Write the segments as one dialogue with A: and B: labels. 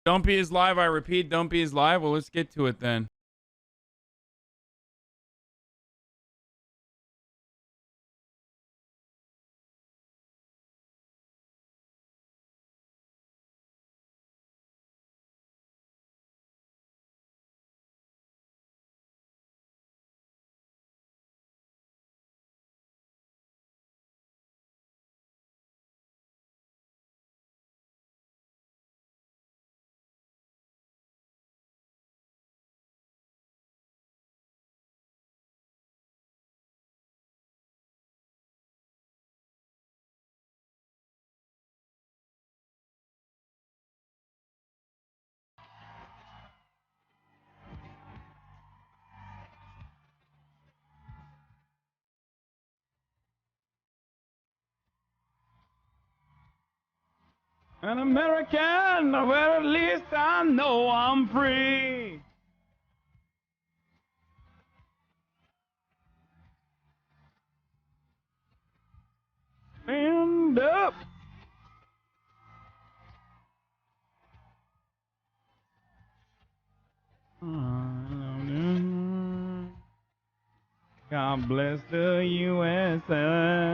A: Dumpy is live. I repeat, Dumpy is live. Well, let's get to it then. An American, well, at least I know I'm free. Stand up. God bless the USA.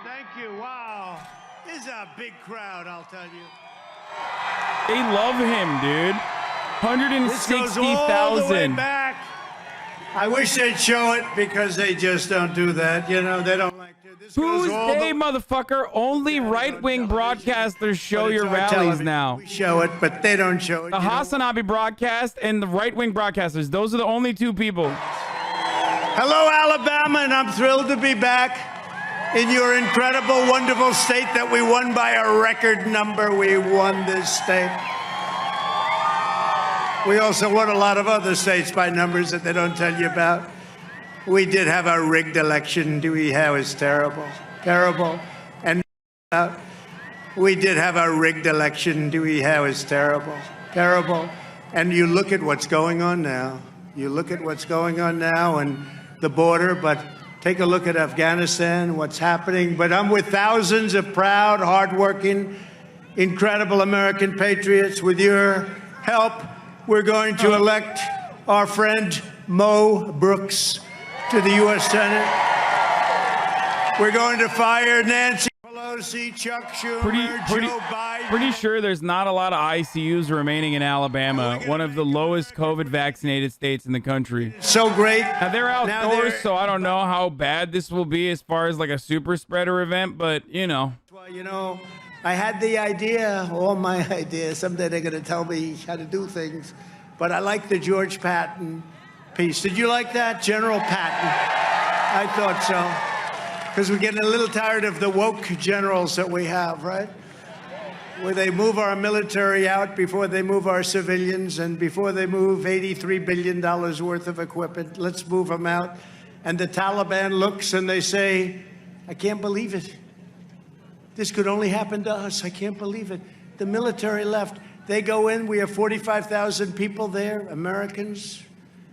B: Thank you. Wow. This is a big crowd, I'll tell you.
A: They love him, dude.
B: This goes all the way
A: 160,000.
B: back. I wish they'd show it because they just don't do that. You know, they don't like to. This
A: Who's
B: goes all
A: they, motherfucker? Only right-wing broadcasters show
B: But it's
A: your
B: on
A: rallies
B: television.
A: now.
B: We show it, but they don't show it.
A: The HasanAbi broadcast and the right-wing broadcasters. Those are the only two people.
B: Hello, Alabama, and I'm thrilled to be back in your incredible, wonderful state that we won by a record number. We won this state. We also won a lot of other states by numbers that they don't tell you about. We did have a rigged election. It was terrible, terrible. And we did have a rigged election. It was terrible, terrible. And you look at what's going on now. You look at what's going on now and the border, but take a look at Afghanistan, what's happening. But I'm with thousands of proud, hardworking, incredible American patriots. With your help, we're going to elect our friend Mo Brooks to the U.S. Senate. We're going to fire Nancy Pelosi, Chuck Schumer, Joe Biden.
A: Pretty sure there's not a lot of ICUs remaining in Alabama, one of the lowest COVID vaccinated states in the country.
B: So great.
A: Now they're outdoors, so I don't know how bad this will be as far as like a super spreader event, but you know.
B: Well, you know, I had the idea, all my ideas. Someday they're going to tell me how to do things. But I like the George Patton piece. Did you like that, General Patton? I thought so. Because we're getting a little tired of the woke generals that we have, right? Where they move our military out before they move our civilians and before they move $83 billion worth of equipment. Let's move them out. And the Taliban looks and they say, I can't believe it. This could only happen to us. I can't believe it. The military left. They go in. We have 45,000 people there, Americans,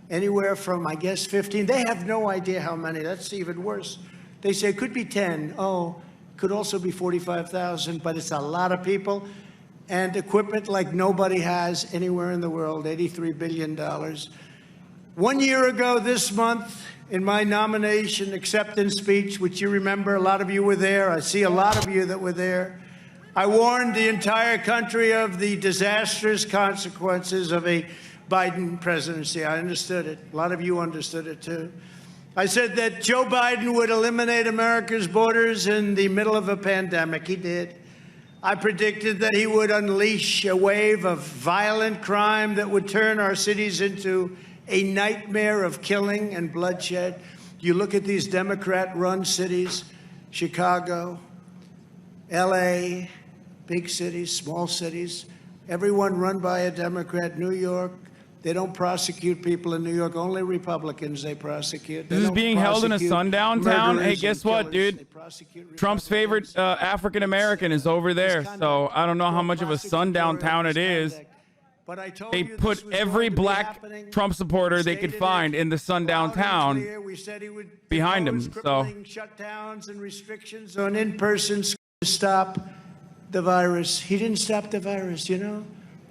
B: anywhere from, I guess, 15. They have no idea how many. That's even worse. They say it could be 10. Oh, could also be 45,000, but it's a lot of people and equipment like nobody has anywhere in the world, $83 billion. 1 year ago this month, in my nomination acceptance speech, which you remember, a lot of you were there. I see a lot of you that were there. I warned the entire country of the disastrous consequences of a Biden presidency. I understood it. A lot of you understood it, too. I said that Joe Biden would eliminate America's borders in the middle of a pandemic. He did. I predicted that he would unleash a wave of violent crime that would turn our cities into a nightmare of killing and bloodshed. You look at these Democrat-run cities, Chicago, L.A., big cities, small cities, everyone run by a Democrat. New York, they don't prosecute people in New York. Only Republicans they prosecute.
A: This is being held in a sundown town. Hey, guess what, dude? Trump's favorite African American is over there. So I don't know how much of a sundown town it is. They put every black Trump supporter they could find in the sundown town behind him. So
B: shutdowns and restrictions on in-person schools to stop the virus. He didn't stop the virus, you know.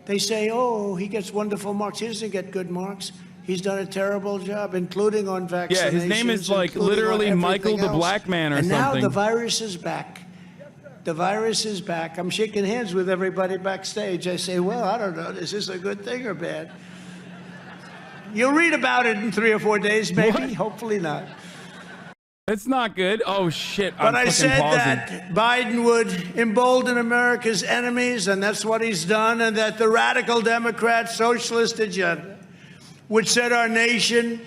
B: They say, oh, he gets wonderful marks. He doesn't get good marks. He's done a terrible job, including on vaccinations.
A: Yeah, his name is like literally Michael the Black Man or something.
B: And now the virus is back. The virus is back. I'm shaking hands with everybody backstage. I say, well, I don't know. Is this a good thing or bad? You'll read about it in 3 or 4 days, maybe. What? Hopefully not.
A: It's not good. Oh, shit.
B: But I said that Biden would embolden America's enemies, and that's what he's done, and that the radical Democrat socialist agenda would set our nation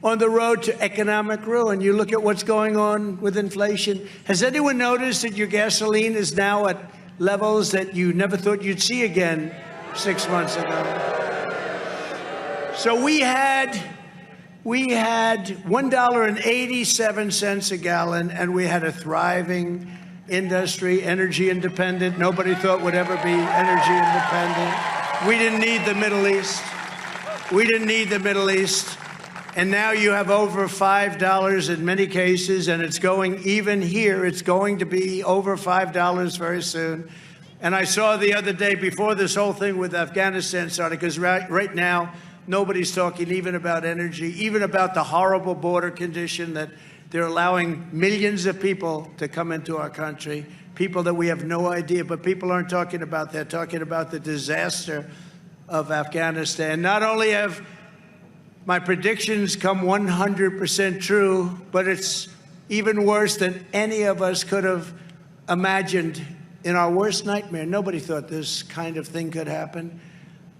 B: on the road to economic ruin. You look at what's going on with inflation. Has anyone noticed that your gasoline is now at levels that you never thought you'd see again 6 months ago? So we had $1.87 a gallon, and we had a thriving industry, energy independent. Nobody thought would ever be energy independent. We didn't need the Middle East. We didn't need the Middle East. And now you have over $5 in many cases, and it's going, even here, it's going to be over $5 very soon. And I saw the other day, before this whole thing with Afghanistan started, because right now, nobody's talking even about energy, even about the horrible border condition that they're allowing millions of people to come into our country, people that we have no idea, but people aren't talking about that, talking about the disaster of Afghanistan. Not only have my predictions come 100% true, but it's even worse than any of us could have imagined in our worst nightmare. Nobody thought this kind of thing could happen.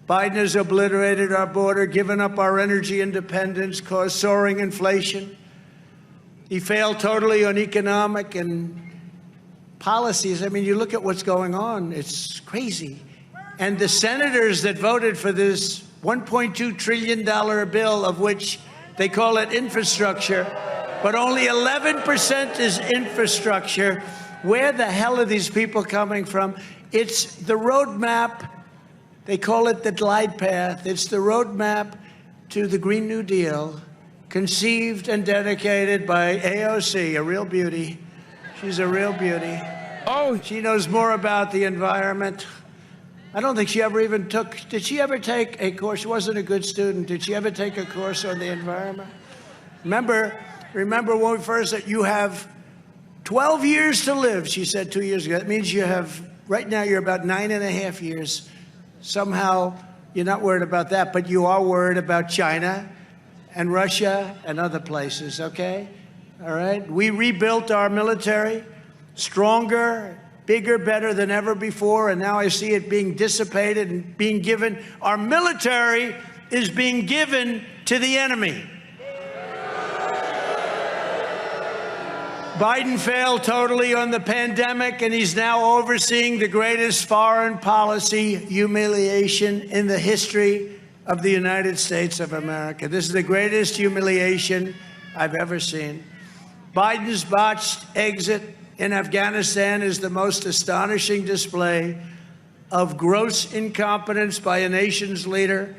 B: Biden has obliterated our border, given up our energy independence, caused soaring inflation. He failed totally on economic and policies. I mean, you look at what's going on, it's crazy. And the senators that voted for this $1.2 trillion bill, of which they call it infrastructure, but only 11% is infrastructure. Where the hell are these people coming from? It's the roadmap. They call it the glide path. It's the roadmap to the Green New Deal, conceived and dedicated by AOC, a real beauty. She's a real beauty.
A: Oh,
B: she knows more about the environment. I don't think she ever even did she ever take a course? She wasn't a good student. Did she ever take a course on the environment? Remember when we first said, you have 12 years to live, she said 2 years ago. That means you have, right now you're about 9.5 years. Somehow you're not worried about that, but you are worried about China and Russia and other places, okay? All right? We rebuilt our military, stronger, bigger, better than ever before, and now I see it being dissipated and being given. Our military is being given to the enemy. Biden failed totally on the pandemic, and he's now overseeing the greatest foreign policy humiliation in the history of the United States of America. This is the greatest humiliation I've ever seen. Biden's botched exit in Afghanistan is the most astonishing display of gross incompetence by a nation's leader,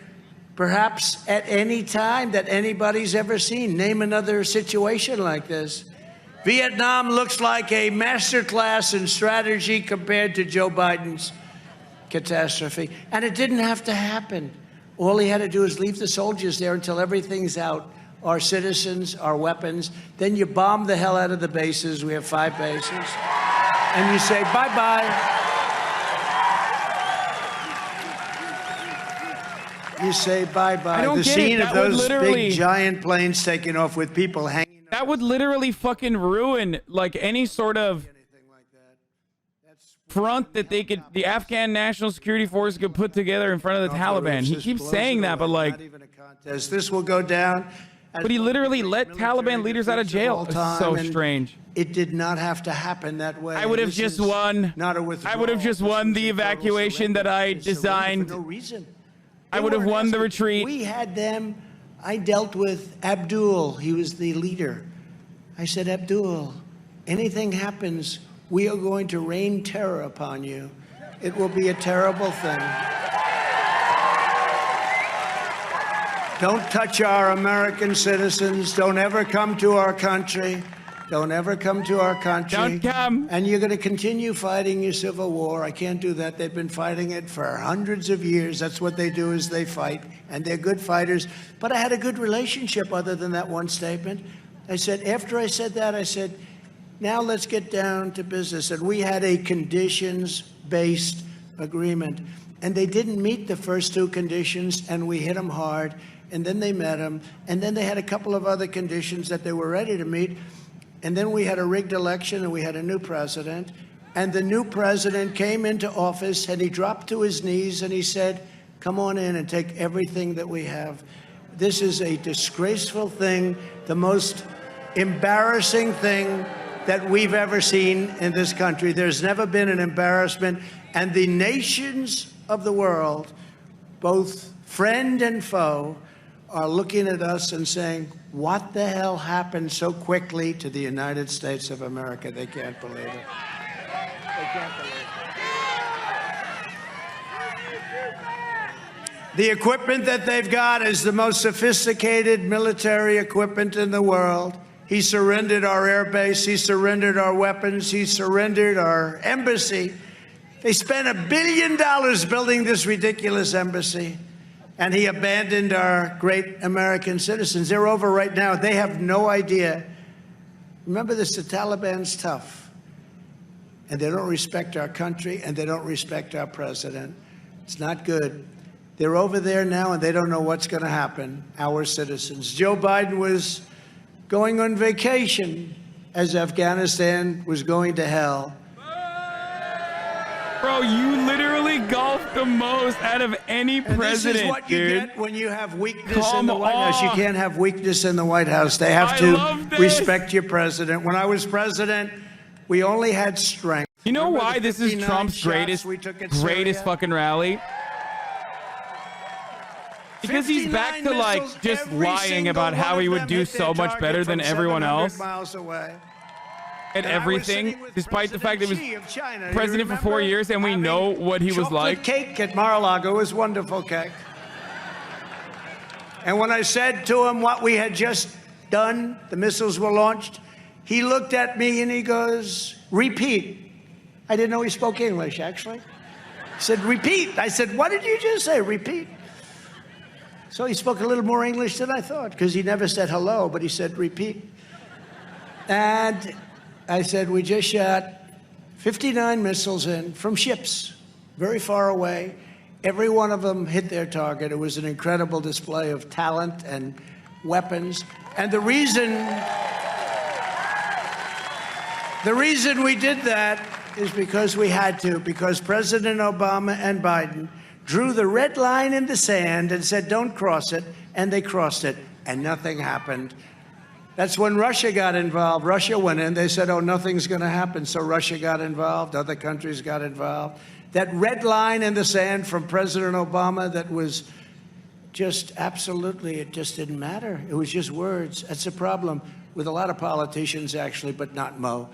B: perhaps at any time that anybody's ever seen. Name another situation like this. Vietnam looks like a masterclass in strategy compared to Joe Biden's catastrophe. And it didn't have to happen. All he had to do is leave the soldiers there until everything's out. Our citizens, our weapons. Then you bomb the hell out of the bases. We have 5 bases. And you say, bye-bye. You say bye-bye. The scene of those big giant planes taking off with people hanging.
A: That would literally fucking ruin like any sort of front that the Afghan National Security Force could put together in front of the Taliban. He keeps saying that, but like,
B: this will go down.
A: But he literally let Taliban leaders out of jail. It's so strange.
B: It did not have to happen that way.
A: I would have just won. I would have just won the evacuation that I designed.
B: For no reason.
A: I would have won the retreat.
B: We had them. I dealt with Abdul. He was the leader. I said, Abdul, anything happens, we are going to rain terror upon you. It will be a terrible thing. Don't touch our American citizens. Don't ever come to our country. Don't ever come to our country.
A: Don't come.
B: And you're going to continue fighting your civil war. I can't do that. They've been fighting it for hundreds of years. That's what they do, is they fight. And they're good fighters. But I had a good relationship other than that one statement. I said, after I said that, I said, now let's get down to business. And we had a conditions-based agreement. And they didn't meet the first two conditions, and we hit them hard. And then they met them. And then they had a couple of other conditions that they were ready to meet. And then we had a rigged election, and we had a new president. And the new president came into office, and he dropped to his knees, and he said, come on in and take everything that we have. This is a disgraceful thing, the most embarrassing thing that we've ever seen in this country. There's never been an embarrassment. And the nations of the world, both friend and foe, are looking at us and saying, what the hell happened so quickly to the United States of America? They can't believe it. They can't believe it. The equipment that they've got is the most sophisticated military equipment in the world. He surrendered our air base. He surrendered our weapons. He surrendered our embassy. They spent $1 billion building this ridiculous embassy. And he abandoned our great American citizens. They're over right now. They have no idea. Remember this, the Taliban's tough. And they don't respect our country, and they don't respect our president. It's not good. They're over there now, and they don't know what's going to happen, our citizens. Joe Biden was going on vacation as Afghanistan was going to hell.
A: Bro, you literally golfed the most out of any president,
B: this is what you
A: dude.
B: get when you have weakness in the White House. You can't have weakness in the White House. They have to respect your president. When I was president, we only had strength.
A: You know why this is Trump's greatest fucking rally? Because he's back to like just lying about how he would do so much better than everyone else at everything, despite the fact that he was president for 4 years and we know what he was like.
B: Cake at Mar-a-Lago was wonderful cake. And when I said to him what we had just done, the missiles were launched, he looked at me and he goes, repeat. I didn't know he spoke English, actually. He said, repeat. I said, what did you just say? Repeat. So he spoke a little more English than I thought, because he never said hello, but he said repeat. And I said, we just shot 59 missiles in from ships very far away. Every one of them hit their target. It was an incredible display of talent and weapons. And the reason we did that is because we had to, because President Obama and Biden drew the red line in the sand and said, don't cross it, and they crossed it, and nothing happened. That's when Russia got involved. Russia went in. They said, oh, nothing's going to happen. So Russia got involved. Other countries got involved. That red line in the sand from President Obama that was just absolutely, it just didn't matter. It was just words. That's a problem with a lot of politicians, actually, but not Mo.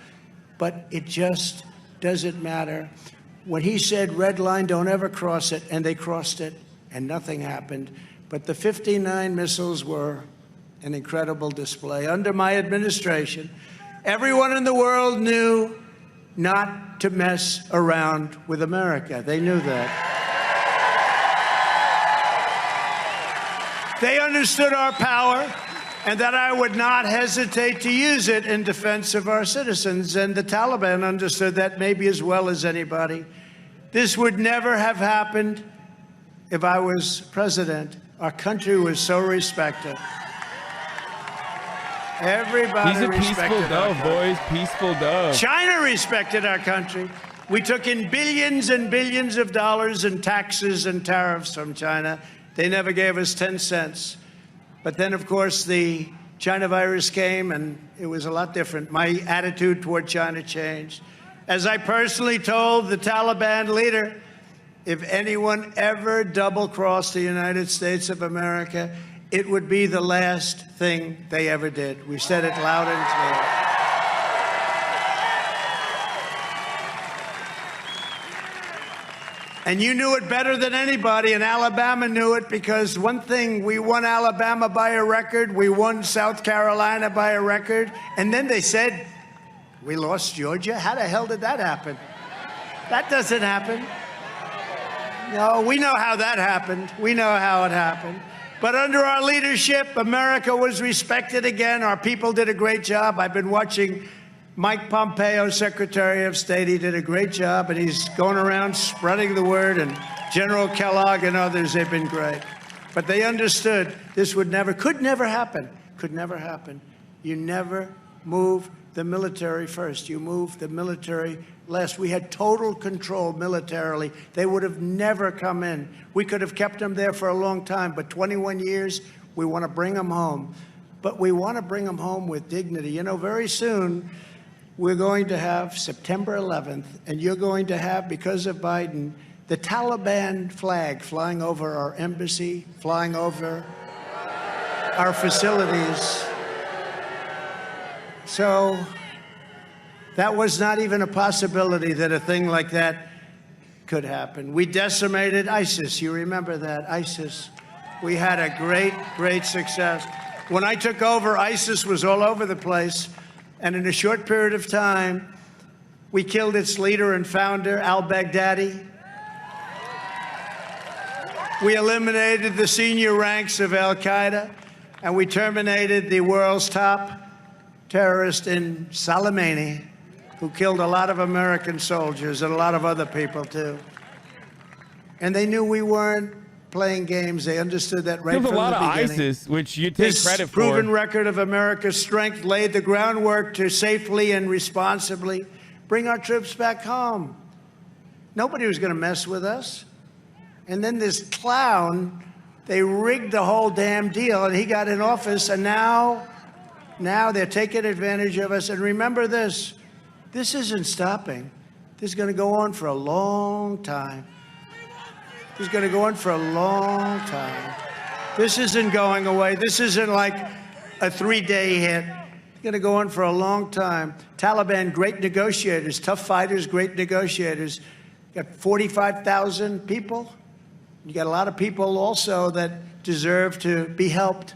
B: But it just doesn't matter. When he said, red line, don't ever cross it, and they crossed it, and nothing happened. But the 59 missiles were an incredible display. Under my administration, everyone in the world knew not to mess around with America. They knew that. They understood our power, and that I would not hesitate to use it in defense of our citizens. And the Taliban understood that maybe as well as anybody. This would never have happened if I was president. Our country was so respected. Everybody
A: respected. He's a peaceful dove, boys. Peaceful dove.
B: China respected our country. We took in billions and billions of dollars in taxes and tariffs from China. They never gave us 10 cents. But then, of course, the China virus came, and it was a lot different. My attitude toward China changed. As I personally told the Taliban leader, if anyone ever double-crossed the United States of America, it would be the last thing they ever did. We said it loud and clear. And you knew it better than anybody, and Alabama knew it, because one thing, we won Alabama by a record, we won South Carolina by a record, and then they said, we lost Georgia? How the hell did that happen? That doesn't happen. No, we know how that happened. We know how it happened. But under our leadership, America was respected again. Our people did a great job. I've been watching Mike Pompeo, Secretary of State. He did a great job, and he's going around spreading the word, and General Kellogg and others, they've been great. But they understood this could never happen. You never move the military first. You move the military last. We had total control militarily. They would have never come in. We could have kept them there for a long time, but 21 years, we want to bring them home. But we want to bring them home with dignity. You know, very soon, we're going to have September 11th, and you're going to have, because of Biden, the Taliban flag flying over our embassy, flying over our facilities. So that was not even a possibility that a thing like that could happen. We decimated ISIS. You remember that, ISIS. We had a great, great success. When I took over, ISIS was all over the place. And in a short period of time, we killed its leader and founder, al-Baghdadi. We eliminated the senior ranks of al-Qaeda, and we terminated the world's top terrorist in Soleimani, who killed a lot of American soldiers and a lot of other people, too. And they knew we weren't playing games. They understood that right from the beginning.
A: There's a lot of ISIS, which you take credit for.
B: This proven record of America's strength laid the groundwork to safely and responsibly bring our troops back home. Nobody was going to mess with us. And then this clown, they rigged the whole damn deal, and he got in office, and now they're taking advantage of us. And remember this isn't stopping. This is going to go on for a long time. This is going to go on for a long time. This isn't going away. This isn't like a 3-day hit. It's going to go on for a long time. Taliban, great negotiators, tough fighters, great negotiators. You got 45,000 people. You got a lot of people also that deserve to be helped,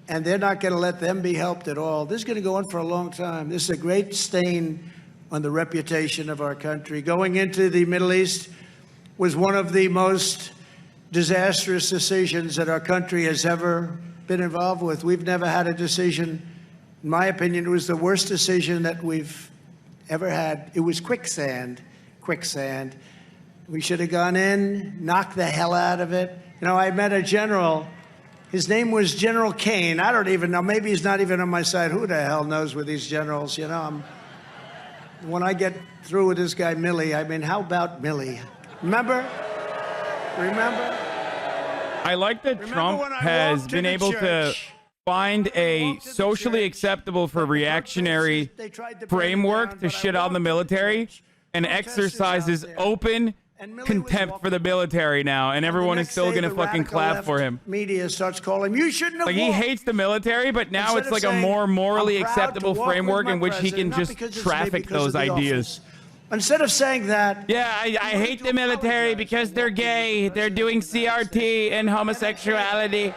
B: and they're not going to let them be helped at all. This is going to go on for a long time. This is a great stain on the reputation of our country. Going into the Middle East was one of the most disastrous decisions that our country has ever been involved with. We've never had a decision, in my opinion, it was the worst decision that we've ever had. It was quicksand. We should have gone in, knocked the hell out of it. You know, I met a general. His name was General Kane. I don't even know. Maybe he's not even on my side. Who the hell knows with these generals? You know, when I get through with this guy, Milley, I mean, how about Milley? Remember?
A: I like that Trump has been able to find a socially acceptable for reactionary framework to shit on the military and exercises open contempt for the military now, and everyone is still going to fucking clap for him.
B: Media starts calling, you shouldn't have
A: like he hates the military, but now it's like a more morally acceptable framework in which he can just traffic those ideas.
B: Instead of saying that,
A: yeah, I hate the military because they're gay, they're doing CRT and homosexuality.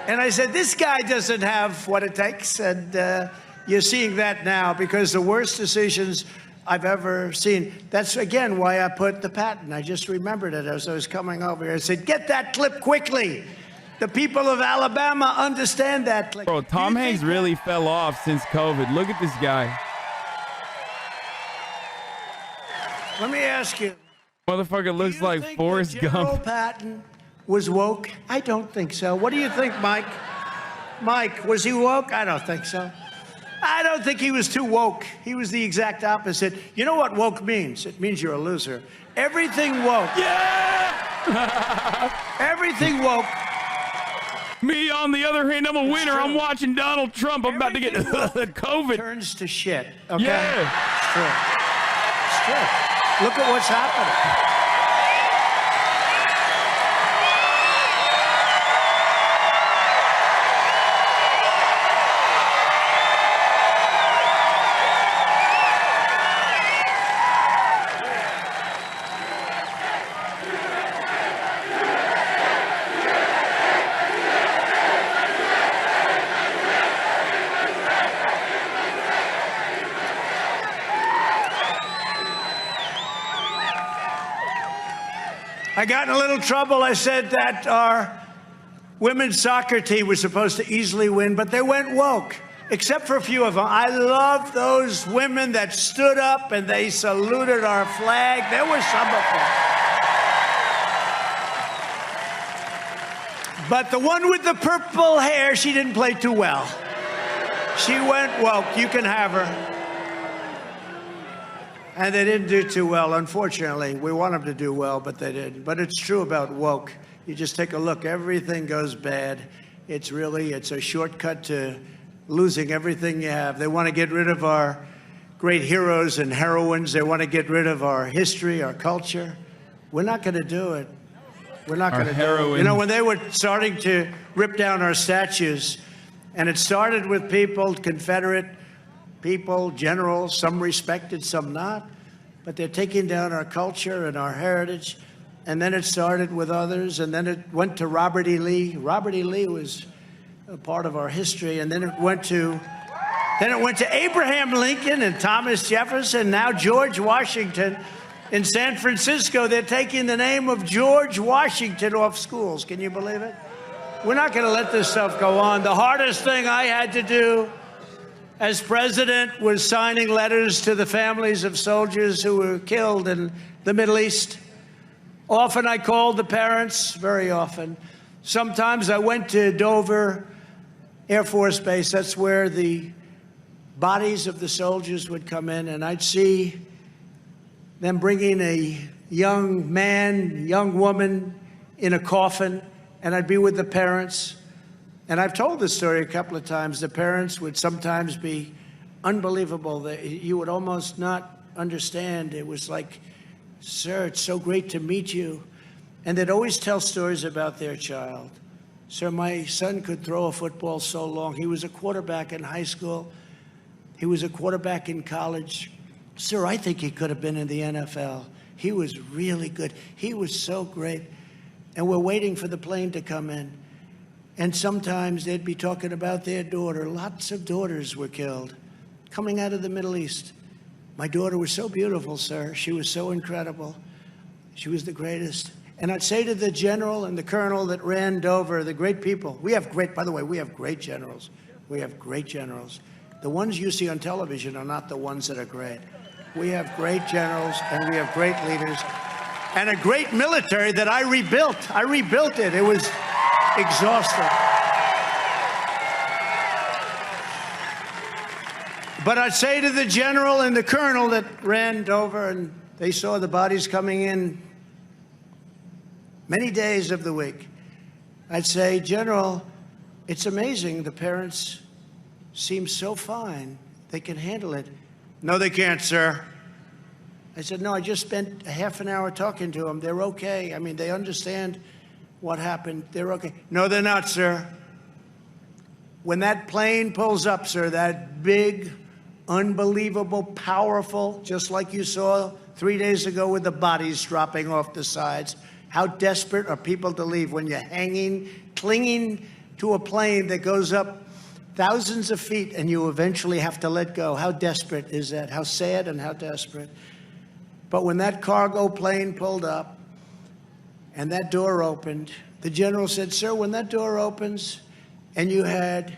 B: And I said, this guy doesn't have what it takes, and you're seeing that now, because the worst decisions I've ever seen. That's, again, why I put the patent. I just remembered it as I was coming over here. I said, get that clip quickly. The people of Alabama understand that clip.
A: Bro, Tom Hanks really fell off since COVID. Look at this guy.
B: Let me ask you.
A: Motherfucker looks like Forrest Gump.
B: General Patton was woke? I don't think so. What do you think, Mike? Mike, was he woke? I don't think so. I don't think he was too woke. He was the exact opposite. You know what woke means? It means you're a loser. Everything woke.
A: Yeah!
B: Everything woke.
A: Me, on the other hand, I'm a winner. I'm watching Donald Trump. I'm about to get COVID.
B: Turns to shit. Okay?
A: Yeah.
B: It's true. It's true. Look at what's happening. I got in a little trouble. I said that our women's soccer team was supposed to easily win, but they went woke, except for a few of them. I love those women that stood up and they saluted our flag. There were some of them. But the one with the purple hair, she didn't play too well. She went woke. You can have her. And they didn't do too well, unfortunately. We want them to do well, but they didn't. But it's true about woke. You just take a look. Everything goes bad. It's a shortcut to losing everything you have. They want to get rid of our great heroes and heroines. They want to get rid of our history, our culture. We're not going to do it. We're not going to do it. You know, when they were starting to rip down our statues, and it started with people, Confederate people, generals, some respected, some not, but they're taking down our culture and our heritage. And then it started with others, and then it went to Robert E. Lee. Robert E. Lee was a part of our history, and then it went to Abraham Lincoln and Thomas Jefferson, now George Washington. In San Francisco, they're taking the name of George Washington off schools. Can you believe it? We're not going to let this stuff go on. The hardest thing I had to do as president was signing letters to the families of soldiers who were killed in the Middle East. Often I called the parents, very often. Sometimes I went to Dover Air Force Base. That's where the bodies of the soldiers would come in, and I'd see them bringing a young man, young woman in a coffin, and I'd be with the parents. And I've told this story a couple of times. The parents would sometimes be unbelievable. You would almost not understand. It was like, sir, it's so great to meet you. And they'd always tell stories about their child. Sir, my son could throw a football so long. He was a quarterback in high school. He was a quarterback in college. Sir, I think he could have been in the NFL. He was really good. He was so great. And we're waiting for the plane to come in. And sometimes they'd be talking about their daughter. Lots of daughters were killed coming out of the Middle East. My daughter was so beautiful, sir. She was so incredible. She was the greatest. And I'd say to the general and the colonel that ran Dover, the great people. By the way, we have great generals. We have great generals. The ones you see on television are not the ones that are great. We have great generals and we have great leaders and a great military that I rebuilt. I rebuilt it. It was exhausted. But I'd say to the general and the colonel that ran Dover, and they saw the bodies coming in many days of the week, I'd say, General, it's amazing. The parents seem so fine. They can handle it. No, they can't, sir. I said, no, I just spent a half an hour talking to them. They're okay. I mean, they understand what happened. They're okay. No, they're not, sir. When that plane pulls up, sir, that big, unbelievable, powerful, just like you saw 3 days ago with the bodies dropping off the sides, how desperate are people to leave when you're hanging, clinging to a plane that goes up thousands of feet and you eventually have to let go? How desperate is that? How sad and how desperate. But when that cargo plane pulled up and that door opened, the general said, sir, when that door opens and you had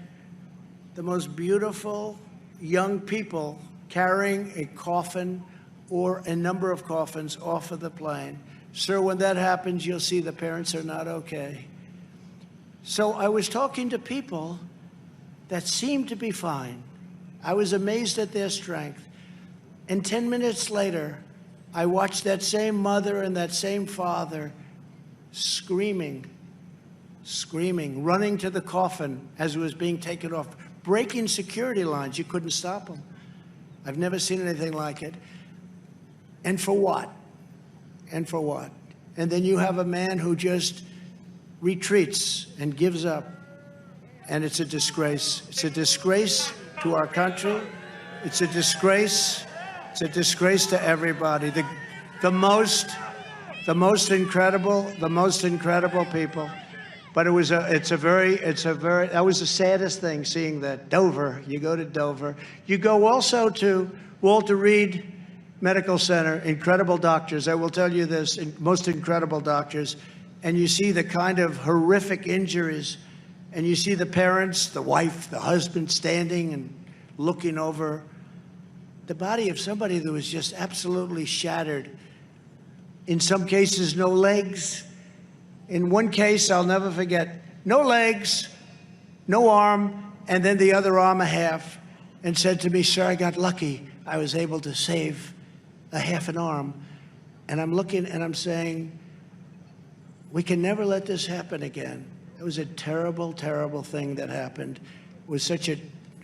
B: the most beautiful young people carrying a coffin or a number of coffins off of the plane, sir, when that happens, you'll see the parents are not okay. So I was talking to people that seemed to be fine. I was amazed at their strength. And 10 minutes later, I watched that same mother and that same father screaming, running to the coffin as it was being taken off, breaking security lines. You couldn't stop them. I've never seen anything like it. And for what? And for what? And then you have a man who just retreats and gives up. And it's a disgrace. It's a disgrace to our country. It's a disgrace. It's a disgrace to everybody. The most incredible people. But that was the saddest thing, seeing that. Dover, you go to Dover. You go also to Walter Reed Medical Center, incredible doctors. I will tell you this, most incredible doctors. And you see the kind of horrific injuries. And you see the parents, the wife, the husband standing and looking over the body of somebody that was just absolutely shattered. In some cases, no legs. In one case, I'll never forget, no legs, no arm, and then the other arm a half, and said to me, "Sir, I got lucky. I was able to save a half an arm." And I'm looking and I'm saying, we can never let this happen again. It was a terrible, terrible thing that happened. It was such a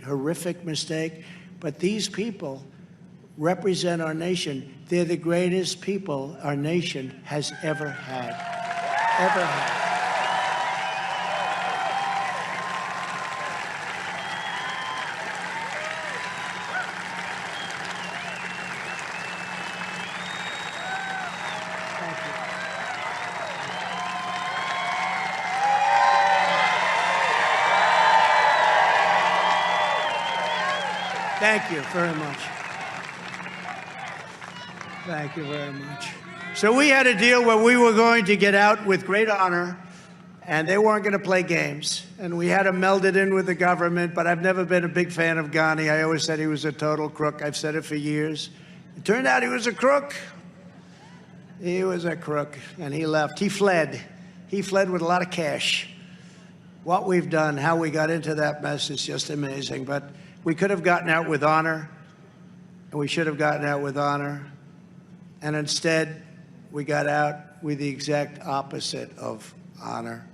B: horrific mistake. But these people represent our nation. They're the greatest people our nation has ever had. Ever had. Thank you very much. Thank you very much. So we had a deal where we were going to get out with great honor, and they weren't going to play games. And we had to meld it in with the government, but I've never been a big fan of Ghani. I always said he was a total crook. I've said it for years. It turned out he was a crook. He was a crook, and he left. He fled. He fled with a lot of cash. What we've done, how we got into that mess is just amazing. But we could have gotten out with honor, and we should have gotten out with honor. And instead, we got out with the exact opposite of honor.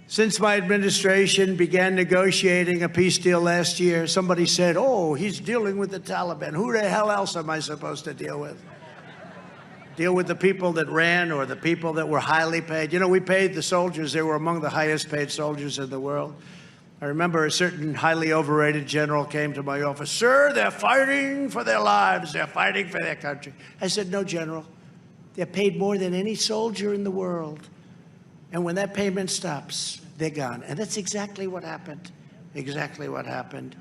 B: Since my administration began negotiating a peace deal last year, somebody said, "Oh, he's dealing with the Taliban. Who the hell else am I supposed to deal with? Deal with the people that ran or the people that were highly paid?" You know, we paid the soldiers. They were among the highest paid soldiers in the world. I remember a certain highly overrated general came to my office. "Sir, they're fighting for their lives. They're fighting for their country." I said, "No, General. They're paid more than any soldier in the world. And when that payment stops, they're gone." And that's exactly what happened. Exactly what happened.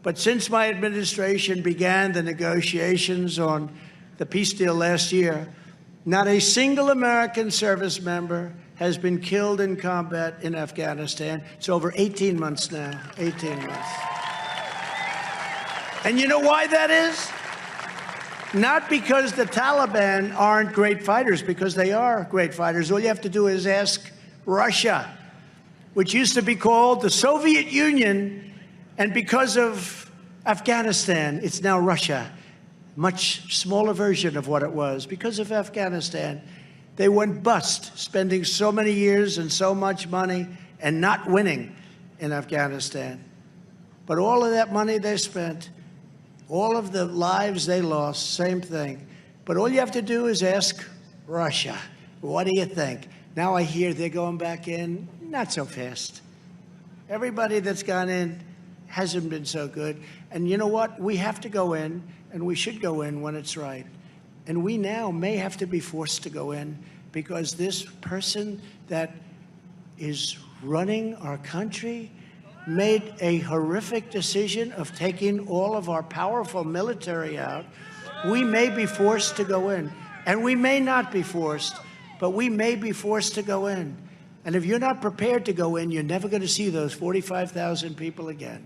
B: But since my administration began the negotiations on the peace deal last year, not a single American service member has been killed in combat in Afghanistan. It's over 18 months now, 18 months. And you know why that is? Not because the Taliban aren't great fighters, because they are great fighters. All you have to do is ask Russia, which used to be called the Soviet Union, and because of Afghanistan, it's now Russia. Much smaller version of what it was. Because of Afghanistan, they went bust, spending so many years and so much money and not winning in Afghanistan. But all of that money they spent, all of the lives they lost, same thing. But all you have to do is ask Russia, what do you think? Now I hear they're going back in, not so fast. Everybody that's gone in hasn't been so good. And you know what? We have to go in, and we should go in when it's right. And we now may have to be forced to go in because this person that is running our country made a horrific decision of taking all of our powerful military out. We may be forced to go in. And we may not be forced, but we may be forced to go in. And if you're not prepared to go in, you're never going to see those 45,000 people again.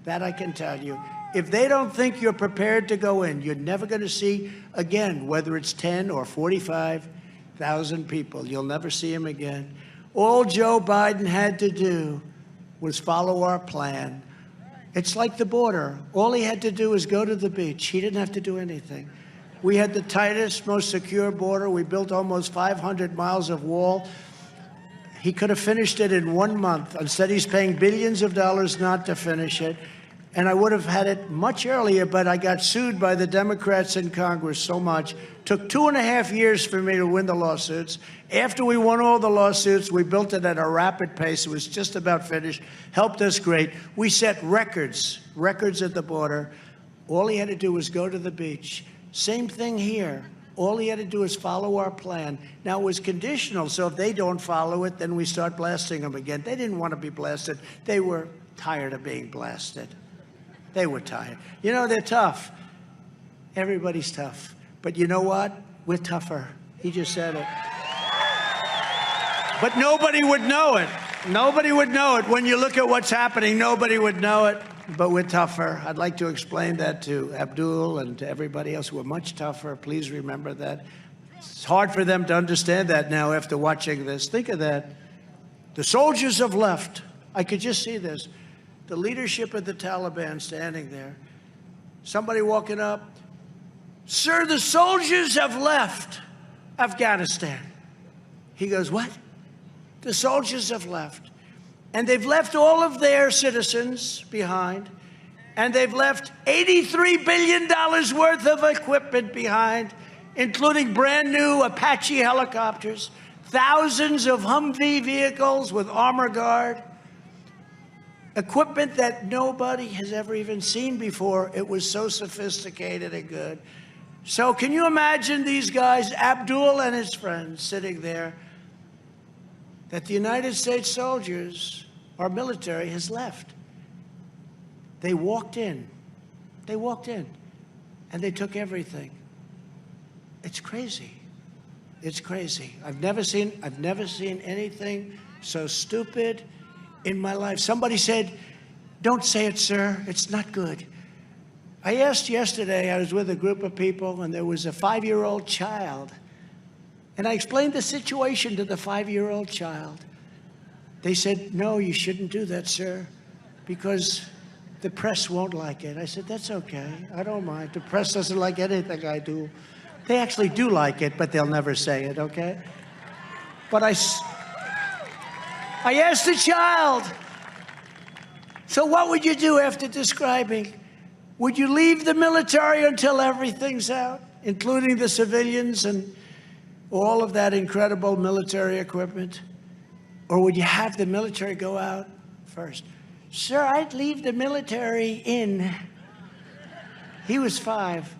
B: That I can tell you. If they don't think you're prepared to go in, you're never going to see again, whether it's 10 or 45,000 people. You'll never see them again. All Joe Biden had to do was follow our plan. It's like the border. All he had to do was go to the beach. He didn't have to do anything. We had the tightest, most secure border. We built almost 500 miles of wall. He could have finished it in 1 month. Instead, he's paying billions of dollars not to finish it. And I would have had it much earlier, but I got sued by the Democrats in Congress so much. Took 2.5 years for me to win the lawsuits. After we won all the lawsuits, we built it at a rapid pace. It was just about finished. Helped us great. We set records at the border. All he had to do was go to the beach. Same thing here. All he had to do is follow our plan. Now, it was conditional, so if they don't follow it, then we start blasting them again. They didn't want to be blasted. They were tired of being blasted. They were tired. You know, they're tough. Everybody's tough. But you know what? We're tougher. He just said it. But nobody would know it. Nobody would know it. When you look at what's happening, nobody would know it. But we're tougher. I'd like to explain that to Abdul and to everybody else. We're much tougher. Please remember that. It's hard for them to understand that now after watching this. Think of that. The soldiers have left. I could just see this. The leadership of the Taliban standing there. Somebody walking up. Sir, the soldiers have left Afghanistan. He goes, what? The soldiers have left. And they've left all of their citizens behind. And they've left $83 billion worth of equipment behind, including brand new Apache helicopters, thousands of Humvee vehicles with armor guard, equipment that nobody has ever even seen before. It was so sophisticated and good. So can you imagine these guys, Abdul and his friends, sitting there, that the United States soldiers, our military, has left. They walked in. They walked in, and they took everything. It's crazy. It's crazy. I've never seen anything so stupid in my life. Somebody said, don't say it, sir. It's not good. I asked yesterday, I was with a group of people, and there was a 5-year-old child. And I explained the situation to the 5-year-old child. They said, no, you shouldn't do that, sir, because the press won't like it. I said, that's okay. I don't mind. The press doesn't like anything I do. They actually do like it, but they'll never say it, okay? But I asked the child, so what would you do after describing? Would you leave the military until everything's out, including the civilians and all of that incredible military equipment? Or would you have the military go out first? Sir, I'd leave the military in. He was 5.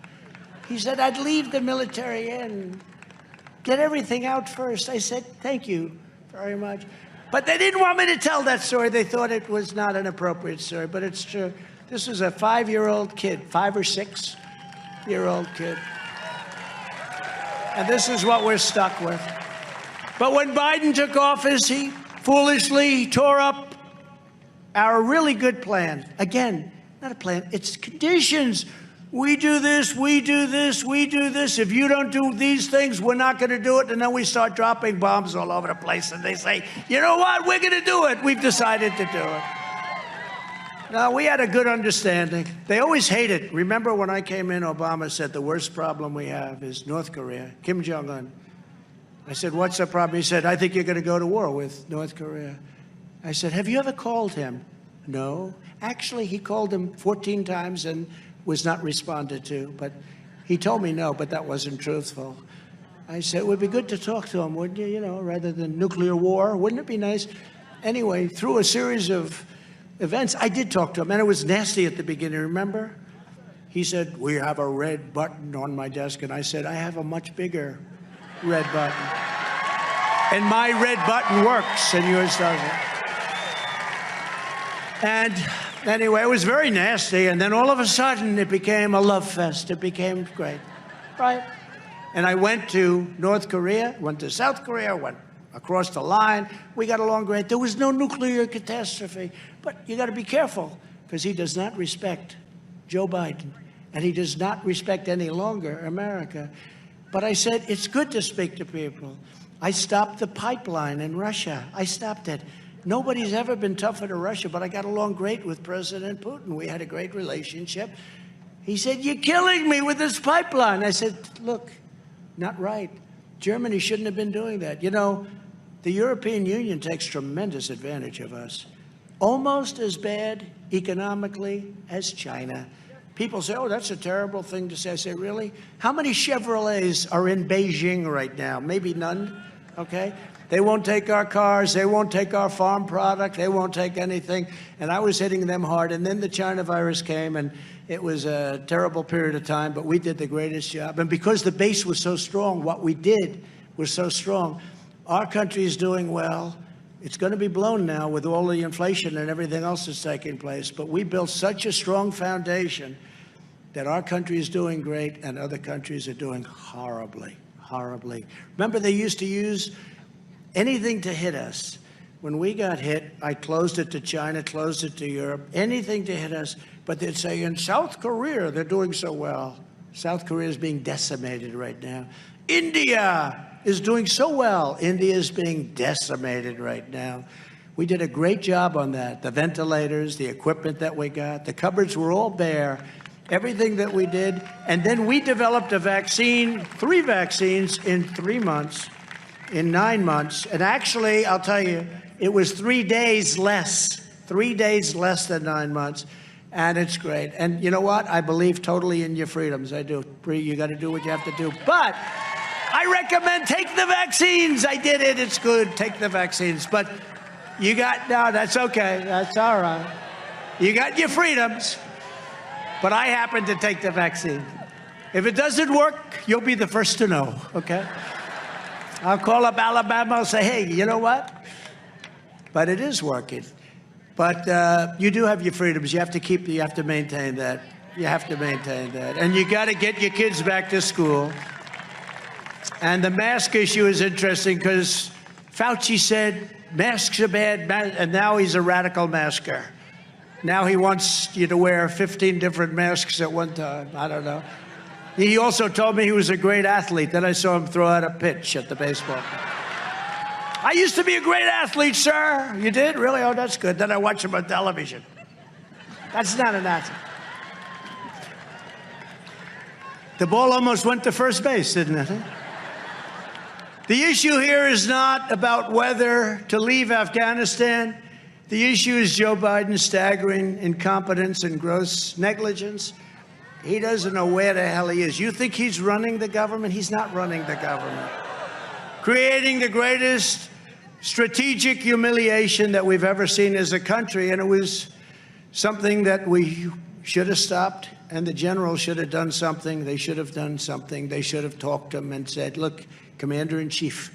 B: He said, I'd leave the military in. Get everything out first. I said, thank you very much. But they didn't want me to tell that story. They thought it was not an appropriate story, but it's true. This was a 5-year-old kid, 5 or 6-year-old kid. And this is what we're stuck with. But when Biden took office, he foolishly tore up our really good plan. Again, not a plan, it's conditions. We do this, we do this, we do this. If you don't do these things, we're not going to do it. And then we start dropping bombs all over the place. And they say, you know what, we're going to do it. We've decided to do it. Now, we had a good understanding. They always hate it. Remember when I came in, Obama said the worst problem we have is North Korea, Kim Jong-un. I said, what's the problem? He said, I think you're going to go to war with North Korea. I said, have you ever called him? No. Actually, he called him 14 times and was not responded to. But he told me no, but that wasn't truthful. I said, it would be good to talk to him, wouldn't you? You know, rather than nuclear war. Wouldn't it be nice? Anyway, through a series of events, I did talk to him, and it was nasty at the beginning, remember? He said, we have a red button on my desk, and I said, I have a much bigger red button. And my red button works, and yours doesn't. And anyway, it was very nasty, and then all of a sudden, it became a love fest. It became great, right? And I went to North Korea, went to South Korea, went across the line. We got along great. There was no nuclear catastrophe. But you got to be careful, because he does not respect Joe Biden, and he does not respect any longer America. But I said, it's good to speak to people. I stopped the pipeline in Russia. I stopped it. Nobody's ever been tougher to Russia, but I got along great with President Putin. We had a great relationship. He said, "You're killing me with this pipeline." I said, "Look, not right. Germany shouldn't have been doing that." You know, the European Union takes tremendous advantage of us. Almost as bad economically as China. People say, "Oh, that's a terrible thing to say." I say, "Really? How many Chevrolets are in Beijing right now? Maybe none, okay? They won't take our cars. They won't take our farm product. They won't take anything." And I was hitting them hard. And then the China virus came, and it was a terrible period of time, but we did the greatest job. And because the base was so strong, what we did was so strong. Our country is doing well. It's going to be blown now with all the inflation and everything else that's taking place. But we built such a strong foundation that our country is doing great and other countries are doing horribly, horribly. Remember, they used to use anything to hit us. When we got hit, I closed it to China, closed it to Europe, anything to hit us. But they'd say, in South Korea, they're doing so well. South Korea is being decimated right now. India is doing so well. India is being decimated right now. We did a great job on that. The ventilators, the equipment that we got, the cupboards were all bare, everything that we did. And then we developed a vaccine, 3 vaccines in 3 months, in 9 months. And actually, I'll tell you, it was 3 days less than 9 months. And it's great. And you know what? I believe totally in your freedoms. I do. You got to do what you have to do. But I recommend take the vaccines. I did it. It's good. Take the vaccines. But you got, no, that's okay. That's all right. You got your freedoms. But I happen to take the vaccine. If it doesn't work, you'll be the first to know, okay? I'll call up Alabama and say, "Hey, you know what?" But it is working. But you do have your freedoms. You have to maintain that. You have to maintain that. And you got to get your kids back to school. And the mask issue is interesting because Fauci said masks are bad, and now he's a radical masker. Now he wants you to wear 15 different masks at one time. I don't know. He also told me he was a great athlete. Then I saw him throw out a pitch at the baseball. "I used to be a great athlete, sir." "You did? Really? Oh, that's good." Then I watched him on television. That's not an athlete. The ball almost went to first base, didn't it? The issue here is not about whether to leave Afghanistan. The issue is Joe Biden's staggering incompetence and gross negligence. He doesn't know where the hell he is. You think he's running the government? He's not running the government. Creating the greatest strategic humiliation that we've ever seen as a country, and it was something that we should have stopped, and the general should have done something. They should have done something. They should have talked to him and said, "Look, Commander-in-Chief,"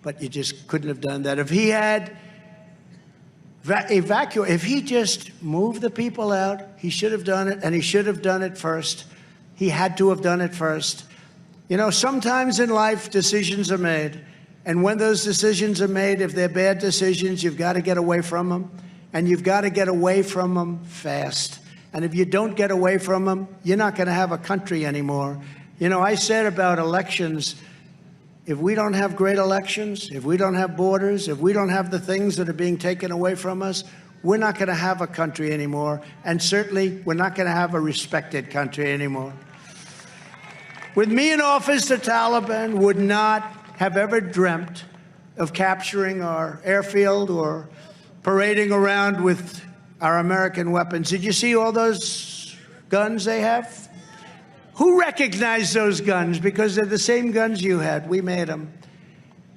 B: but you just couldn't have done that. If he had if he just moved the people out, he should have done it, and he should have done it first. He had to have done it first. You know, sometimes in life, decisions are made. And when those decisions are made, if they're bad decisions, you've got to get away from them. And you've got to get away from them fast. And if you don't get away from them, you're not going to have a country anymore. You know, I said about elections, if we don't have great elections, if we don't have borders, if we don't have the things that are being taken away from us, we're not going to have a country anymore. And certainly, we're not going to have a respected country anymore. With me in office, the Taliban would not have ever dreamt of capturing our airfield or parading around with our American weapons. Did you see all those guns they have? Who recognized those guns? Because they're the same guns you had. We made them.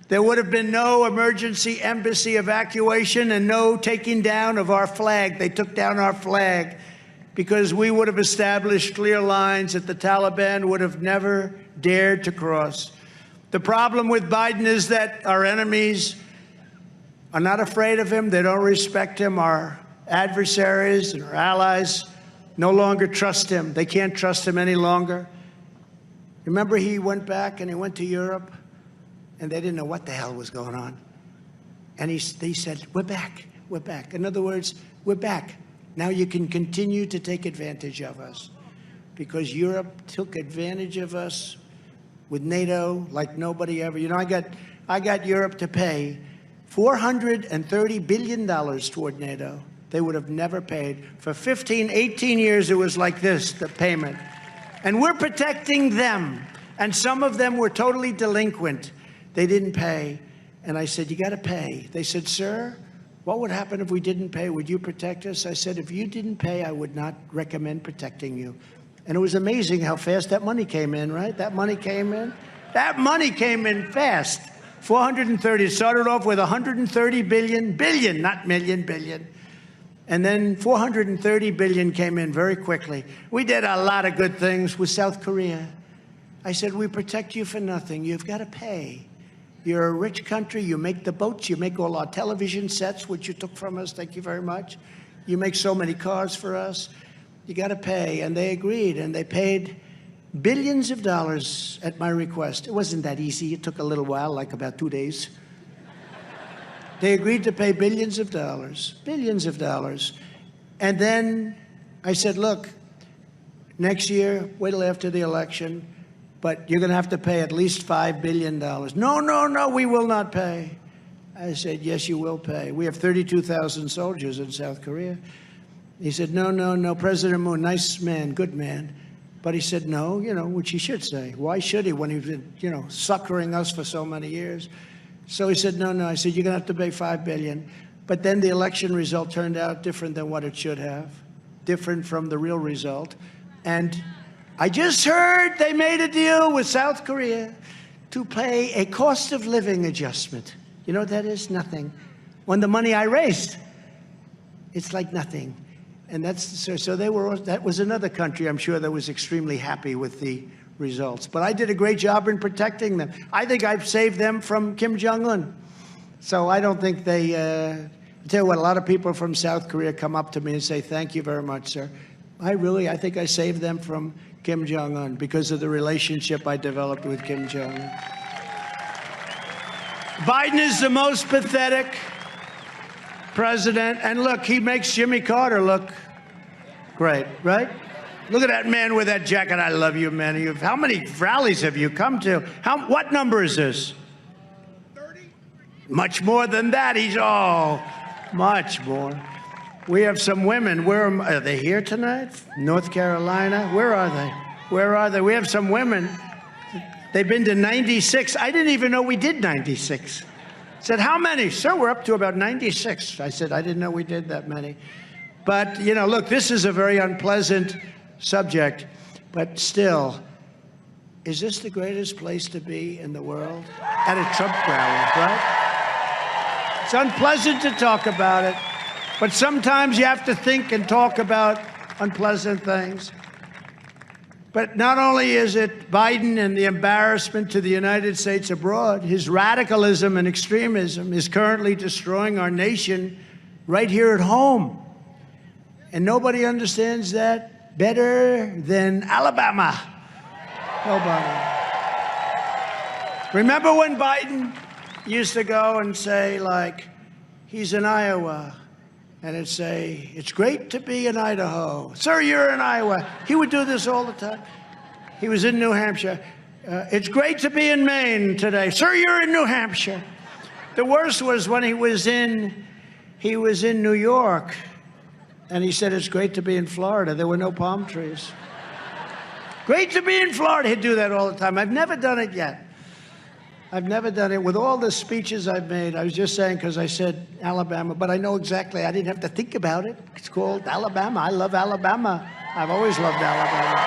B: There would have been no emergency embassy evacuation and no taking down of our flag. They took down our flag because we would have established clear lines that the Taliban would have never dared to cross. The problem with Biden is that our enemies are not afraid of him. They don't respect him. Our adversaries and our allies no longer trust him. They can't trust him any longer. Remember, he went back and he went to Europe, and they didn't know what the hell was going on. And they said, "We're back. We're back." In other words, we're back. Now you can continue to take advantage of us, because Europe took advantage of us with NATO like nobody ever. You know, I got Europe to pay $430 billion toward NATO. They would have never paid. For 15, 18 years, it was like this, the payment. And we're protecting them. And some of them were totally delinquent. They didn't pay. And I said, you got to pay. They said, sir, what would happen if we didn't pay? Would you protect us? I said, if you didn't pay, I would not recommend protecting you. And it was amazing how fast that money came in, right? That money came in. That money came in fast. 430. It started off with 130 billion, not million, billion. And then 430 billion came in very quickly. We did a lot of good things with South Korea. I said, we protect you for nothing. You've got to pay. You're a rich country. You make the boats. You make all our television sets, which you took from us. Thank you very much. You make so many cars for us. You got to pay. And they agreed, and they paid billions of dollars at my request. It wasn't that easy. It took a little while, like about 2 days. They agreed to pay billions of dollars. And then I said, look, next year, wait till after the election, but you're going to have to pay at least $5 billion. No, we will not pay. I said, yes, you will pay. We have 32,000 soldiers in South Korea. He said, no, President Moon, nice man, good man. But he said, no, which he should say. Why should he when he's been, succouring us for so many years? So he said, no. I said, you're going to have to pay $5 billion. But then the election result turned out different than what it should have, different from the real result. And I just heard they made a deal with South Korea to pay a cost of living adjustment. You know what that is? Nothing. When the money I raised, it's like nothing. And so that was another country, I'm sure, that was extremely happy with the results. But I did a great job in protecting them. I think I've saved them from Kim Jong-un. So I don't think they, I tell you what, a lot of people from South Korea come up to me and say, thank you very much, sir. I think I saved them from Kim Jong-un because of the relationship I developed with Kim Jong-un. Biden is the most pathetic president. And look, he makes Jimmy Carter look great, right? Look at that man with that jacket. I love you, man. How many rallies have you come to? What number is this? 30? Much more than that. Much more. We have some women. Are they here tonight? North Carolina? Where are they? We have some women. They've been to 96. I didn't even know we did 96. I said, how many? Sir, we're up to about 96. I said, I didn't know we did that many. But, look, this is a very unpleasant subject. But still, is this the greatest place to be in the world? At a Trump rally, right? It's unpleasant to talk about it. But sometimes you have to think and talk about unpleasant things. But not only is it Biden and the embarrassment to the United States abroad, his radicalism and extremism is currently destroying our nation right here at home. And nobody understands that better than Alabama. Nobody. Remember when Biden used to go and say, like, he's in Iowa, and it'd say, it's great to be in Idaho. Sir, you're in Iowa. He would do this all the time. He was in New Hampshire. It's great to be in Maine today. Sir, you're in New Hampshire. The worst was when he was in New York, and he said, it's great to be in Florida. There were no palm trees. Great to be in Florida. He'd do that all the time. I've never done it yet. I've never done it. With all the speeches I've made, I was just saying, because I said Alabama, but I know exactly. I didn't have to think about it. It's called Alabama. I love Alabama. I've always loved Alabama.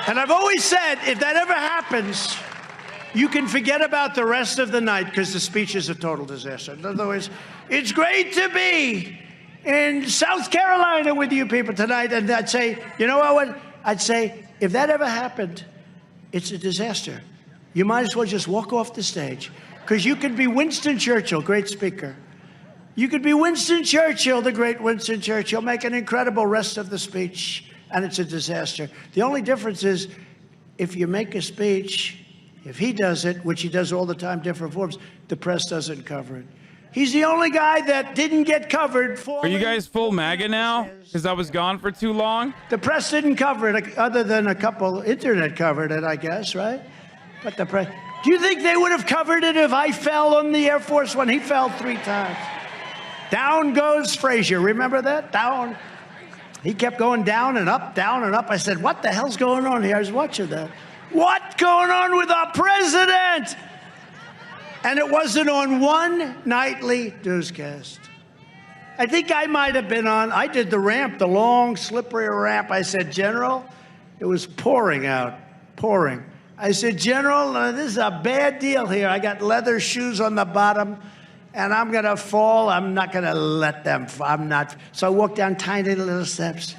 B: And I've always said, if that ever happens, you can forget about the rest of the night because the speech is a total disaster. In other words, it's great to be in South Carolina with you people tonight. And I'd say, you know what? I'd say, if that ever happened, it's a disaster. You might as well just walk off the stage because you could be Winston Churchill, great speaker. You could be Winston Churchill, the great Winston Churchill, make an incredible rest of the speech, and it's a disaster. The only difference is if you make a speech, if he does it, which he does all the time, different forms, the press doesn't cover it. He's the only guy that didn't get covered for.
A: Are you guys full MAGA now? Because I was gone for too long?
B: The press didn't cover it, other than a couple internet covered it, I guess, right? But the press. Do you think they would have covered it if I fell on the Air Force One? He fell 3 times. Down goes Frazier. Remember that? Down. He kept going down and up, down and up. I said, what the hell's going on here? I was watching that. What's going on with our president? And it wasn't on one nightly newscast. I think I might have been on. I did the ramp, the long, slippery ramp. I said, General, it was pouring out, pouring. I said, General, this is a bad deal here. I got leather shoes on the bottom, and I'm going to fall. I'm not going to let them. I'm not. So I walked down tiny little steps.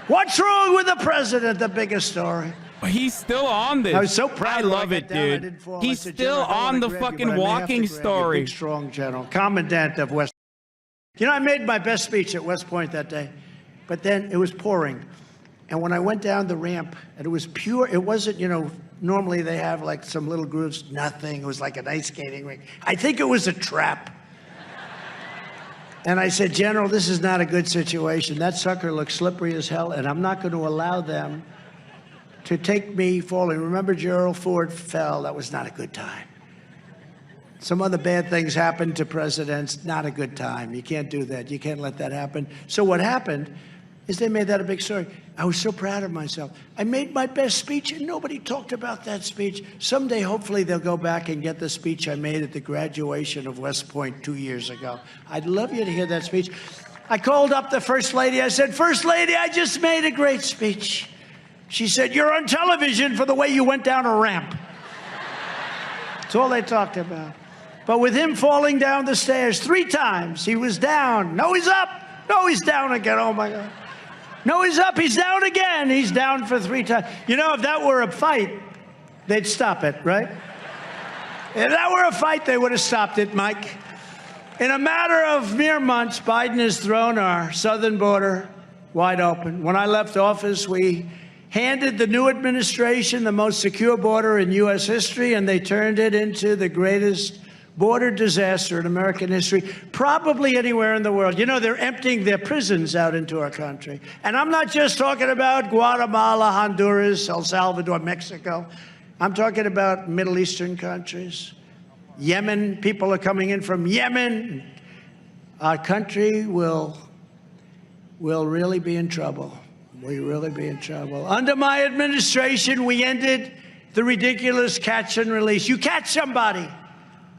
B: What's wrong with the president? The biggest story.
A: He's still on this.
B: I was so proud.
A: I love it, dude. He's still on the fucking walking story.
B: Big, strong general, commandant of West. You know, I made my best speech at West Point that day, but then it was pouring. And when I went down the ramp, and it was pure, it wasn't, you know, normally they have like some little grooves, nothing. It was like an ice skating rink. I think it was a trap. And I said, General, this is not a good situation. That sucker looks slippery as hell, and I'm not going to allow them to take me falling. Remember Gerald Ford fell? That was not a good time. Some other bad things happened to presidents. Not a good time. You can't do that. You can't let that happen. So what happened is they made that a big story. I was so proud of myself. I made my best speech, and nobody talked about that speech. Someday, hopefully, they'll go back and get the speech I made at the graduation of West Point 2 years ago. I'd love you to hear that speech. I called up the First Lady. I said, First Lady, I just made a great speech. She said, you're on television for the way you went down a ramp. That's all they talked about. But with him falling down the stairs 3 times, he was down. No, he's up. No, he's down again. Oh, my God. No, he's up. He's down again. He's down for 3 times. You know, if that were a fight, they'd stop it, right? If that were a fight, they would have stopped it, Mike. In a matter of mere months, Biden has thrown our southern border wide open. When I left office, we handed the new administration the most secure border in U.S. history, and they turned it into the greatest border disaster in American history, probably anywhere in the world. You know, they're emptying their prisons out into our country. And I'm not just talking about Guatemala, Honduras, El Salvador, Mexico. I'm talking about Middle Eastern countries. Yemen, people are coming in from Yemen. Our country will really be in trouble. We really be in trouble. Under my administration, we ended the ridiculous catch and release. You catch somebody,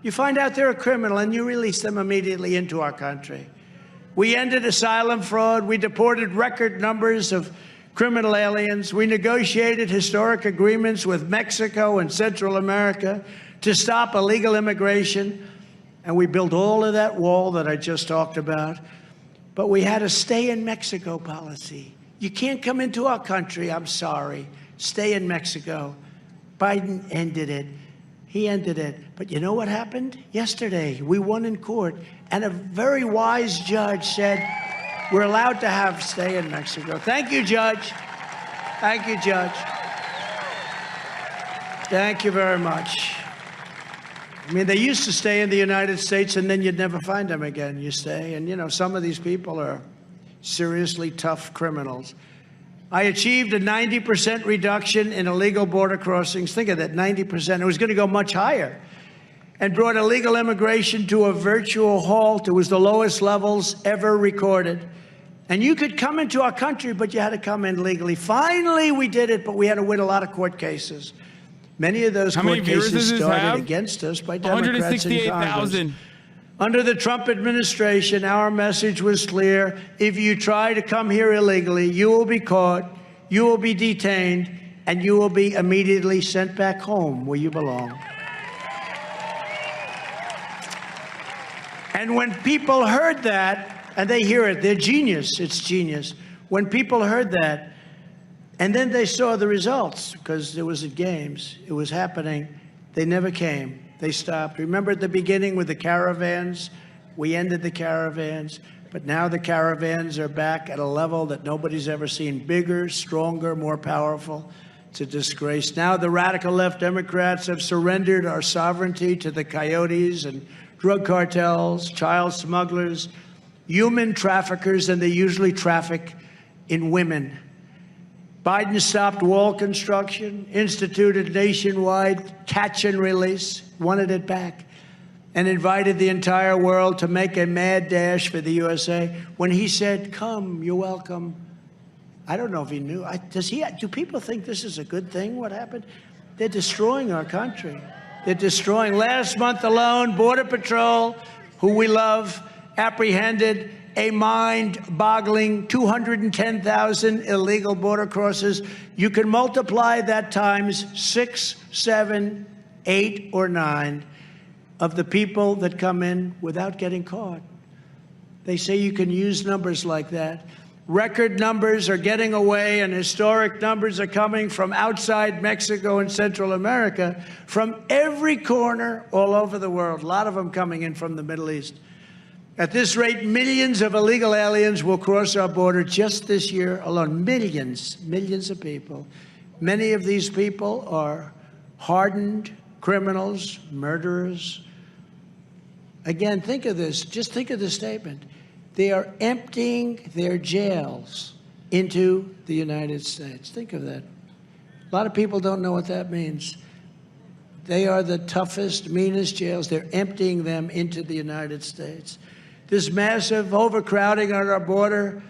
B: you find out they're a criminal, and you release them immediately into our country. We ended asylum fraud. We deported record numbers of criminal aliens. We negotiated historic agreements with Mexico and Central America to stop illegal immigration. And we built all of that wall that I just talked about. But we had a stay in Mexico policy. You can't come into our country, I'm sorry. Stay in Mexico. Biden ended it. He ended it. But you know what happened? Yesterday, we won in court, and a very wise judge said, we're allowed to have stay in Mexico. Thank you, Judge. Thank you, Judge. Thank you very much. I mean, they used to stay in the United States, and then you'd never find them again. You stay, and, you know, some of these people are seriously tough criminals. I achieved a 90% reduction in illegal border crossings. Think of that, 90%. It was going to go much higher. And brought illegal immigration to a virtual halt. It was the lowest levels ever recorded. And you could come into our country, but you had to come in legally. Finally, we did it, but we had to win a lot of court cases. Many of those court cases started against us by Democrats in Congress. Under the Trump administration, our message was clear. If you try to come here illegally, you will be caught, you will be detained, and you will be immediately sent back home where you belong. And when people heard that, and they hear it, they're genius, it's genius. When people heard that, and then they saw the results, because it was at games, it was happening, they never came. They stopped. Remember at the beginning with the caravans? We ended the caravans, but now the caravans are back at a level that nobody's ever seen. Bigger, stronger, more powerful. It's a disgrace. Now the radical left Democrats have surrendered our sovereignty to the coyotes and drug cartels, child smugglers, human traffickers, and they usually traffic in women. Biden stopped wall construction, instituted nationwide catch and release, wanted it back, and invited the entire world to make a mad dash for the USA. When he said, come, you're welcome, I don't know if he knew. Do people think this is a good thing, what happened? They're destroying our country. They're destroying. Last month alone, Border Patrol, who we love, apprehended a mind-boggling 210,000 illegal border crossers. You can multiply that times 6, 7, 8, or 9 of the people that come in without getting caught. They say you can use numbers like that. Record numbers are getting away, and historic numbers are coming from outside Mexico and Central America, from every corner all over the world. A lot of them coming in from the Middle East. At this rate, millions of illegal aliens will cross our border just this year alone. Millions of people. Many of these people are hardened criminals, murderers. Again, think of this. Just think of this statement. They are emptying their jails into the United States. Think of that. A lot of people don't know what that means. They are the toughest, meanest jails. They're emptying them into the United States. This massive overcrowding on our border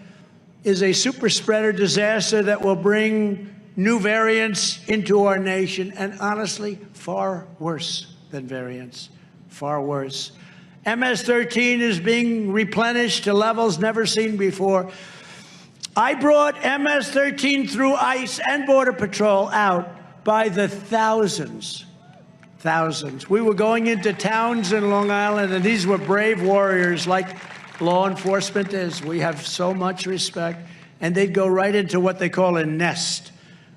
B: is a super spreader disaster that will bring new variants into our nation, and honestly, far worse than variants, far worse. MS-13 is being replenished to levels never seen before. I brought MS-13 through ICE and Border Patrol out by the thousands. We were going into towns in Long Island, and these were brave warriors like law enforcement is. We have so much respect. And they'd go right into what they call a nest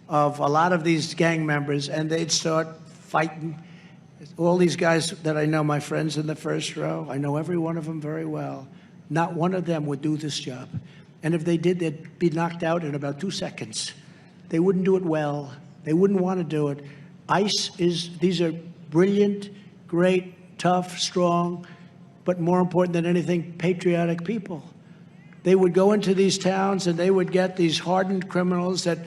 B: of a lot of these gang members, and they'd start fighting. All these guys that I know, my friends in the first row, I know every one of them very well. Not one of them would do this job. And if they did, they'd be knocked out in about 2 seconds. They wouldn't do it well. They wouldn't want to do it. These are brilliant, great, tough, strong, but more important than anything, patriotic people. They would go into these towns and they would get these hardened criminals that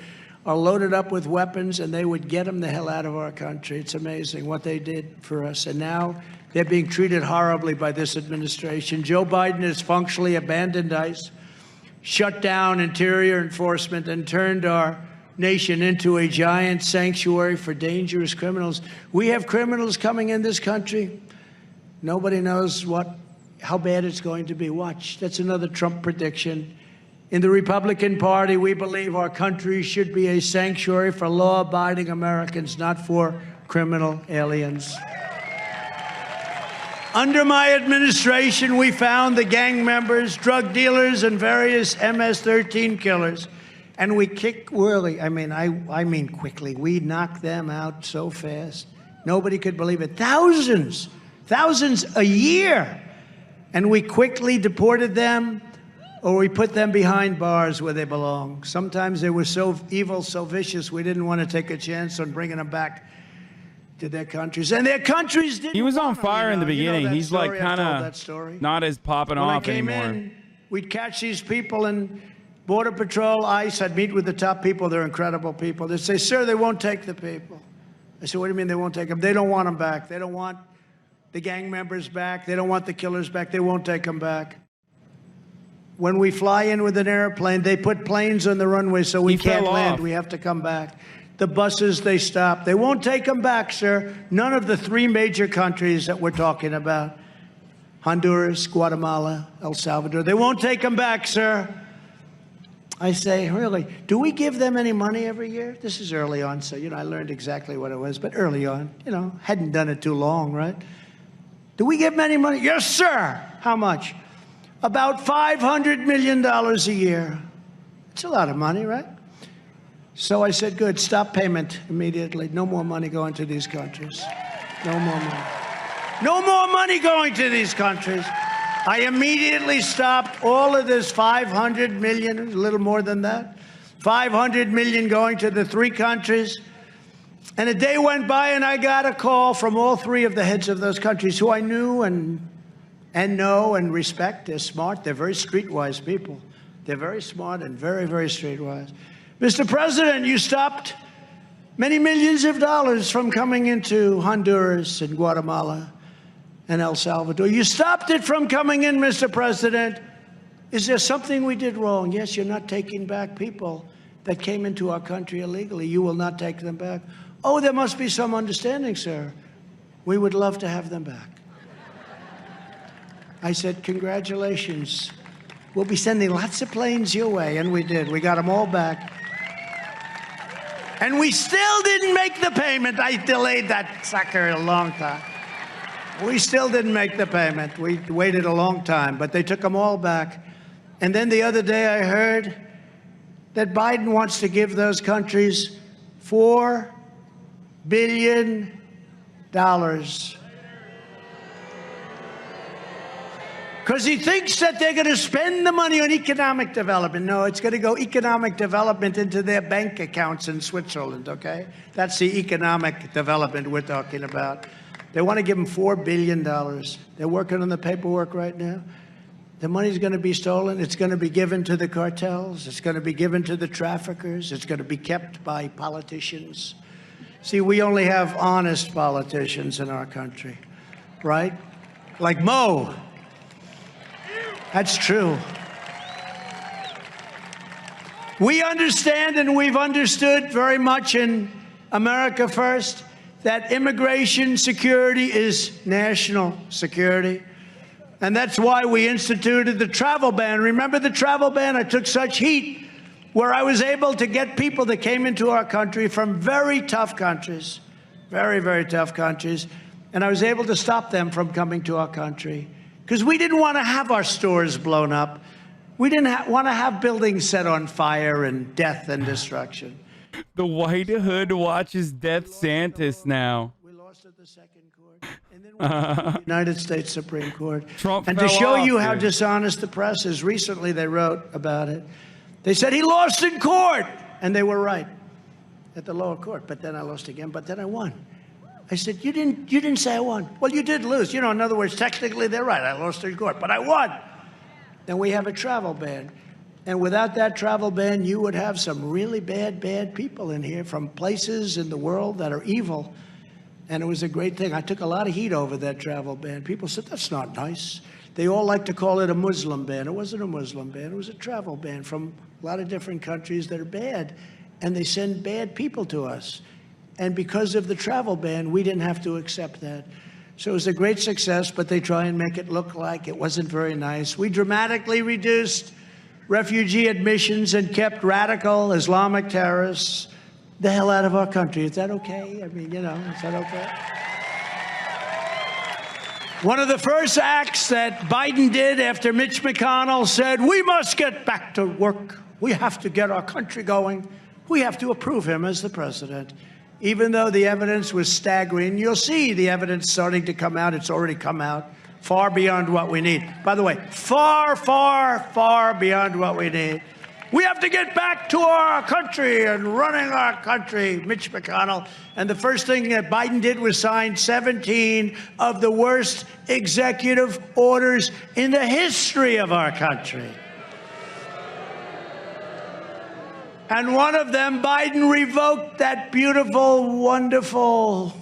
B: are loaded up with weapons, and they would get them the hell out of our country. It's amazing what they did for us. And now they're being treated horribly by this administration. Joe Biden has functionally abandoned ICE, shut down interior enforcement, and turned our nation into a giant sanctuary for dangerous criminals. We have criminals coming in this country. Nobody knows how bad it's going to be. Watch, that's another Trump prediction. In the Republican Party, we believe our country should be a sanctuary for law-abiding Americans, not for criminal aliens. Under my administration, we found the gang members, drug dealers, and various MS-13 killers. And we I mean quickly. We knocked them out so fast. Nobody could believe it. Thousands a year. And we quickly deported them, or we put them behind bars where they belong. Sometimes they were so evil, so vicious, we didn't want to take a chance on bringing them back to their countries. And their countries didn't.
A: He was on
B: want them,
A: fire in the beginning. He's
B: story.
A: like kind of not as popping off anymore. When I came in, we'd catch these people in Border Patrol, ICE. I'd meet with the top people. They're incredible people. They'd say, sir, they won't take the people. I said, what do you mean they won't take them? They don't want them back. They don't want the gang members back. They don't want the killers back. They won't take them back. When we fly in with an airplane, they put planes on the runway so we can't land. We have to come back. The buses, they stop. They won't take them back, sir. None of the 3 major countries that we're talking about, Honduras, Guatemala, El Salvador, they won't take them back, sir. I say, really, do we give them any money every year? This is early on, so, I learned exactly what it was, but early on, hadn't done it too long, right? Do we give them any money? Yes, sir. How much? About $500 million a year. It's a lot of money, right? So I said, good, stop payment immediately. No more money going to these countries. No more money. No more money going to these countries. I immediately stopped all of this $500 million, a little more than that, $500 million going to the 3 countries. And a day went by and I got a call from all 3 of the heads of those countries who I knew and know and respect. They're smart. They're very streetwise people. They're very smart and very, very streetwise.
B: Mr. President, you stopped many millions of dollars from coming into Honduras and Guatemala and El Salvador. You stopped it from coming in, Mr. President. Is there something we did wrong? Yes, you're not taking back people that came into our country illegally. You will not take them back. Oh, there must be some understanding, sir. We would love to have them back. I said, congratulations. We'll be sending lots of planes your way. And we did. We got them all back. And we still didn't make the payment. I delayed that sucker a long time. We still didn't make the payment. We waited a long time, but they took them all back. And then the other day I heard that Biden wants to give those countries $4 billion. Because he thinks that they're going to spend the money on economic development. No, it's going to go economic development into their bank accounts in Switzerland, okay? That's the economic development we're talking about. They want to give them $4 billion. They're working on the paperwork right now. The money's going to be stolen. It's going to be given to the cartels. It's going to be given to the traffickers. It's going to be kept by politicians. See, we only have honest politicians in our country, right? Like Mo. That's true. We understand, and we've understood very much in America First, that immigration security is national security. And that's why we instituted the travel ban. Remember the travel ban? I took such heat where I was able to get people that came into our country from very tough countries, very, very tough countries, and I was able to stop them from coming to our country. Because we didn't want to have our stores blown up. We didn't want to have buildings set on fire and death and destruction.
A: The White Hood watches Death Santis now.
B: We lost at the second court. And then we went to the United States Supreme Court.
A: Trump
B: and to
A: fell
B: show
A: off,
B: you how
A: dude.
B: dishonest the press is, recently they wrote about it. They said he lost in court. And they were right at the lower court. But then I lost again. But then I won. I said, you didn't say I won. Well, you did lose. You know, in other words, technically they're right. I lost in court, but I won. Then we have a travel ban. And without that travel ban, you would have some really bad people in here from places in the world that are evil. And it was a great thing. I took a lot of heat over that travel ban. People said, that's not nice. They all like to call it a Muslim ban. It wasn't a Muslim ban. It was a travel ban from a lot of different countries that are bad. And they send bad people to us. And because of the travel ban, we didn't have to accept that. So it was a great success, but they try and make it look like it wasn't very nice. We dramatically reduced refugee admissions and kept radical Islamic terrorists the hell out of our country. Is that okay? I mean, you know, is that okay? One of the first acts that Biden did after Mitch McConnell said, we must get back to work. We have to get our country going. We have to approve him as the president. Even though the evidence was staggering, you'll see the evidence starting to come out. It's already come out far beyond what we need. By the way, far, far, far beyond what we need. We have to get back to our country and running our country, Mitch McConnell. And the first thing that Biden did was sign 17 of the worst executive orders in the history of our country. And one of them, Biden revoked that beautiful, wonderful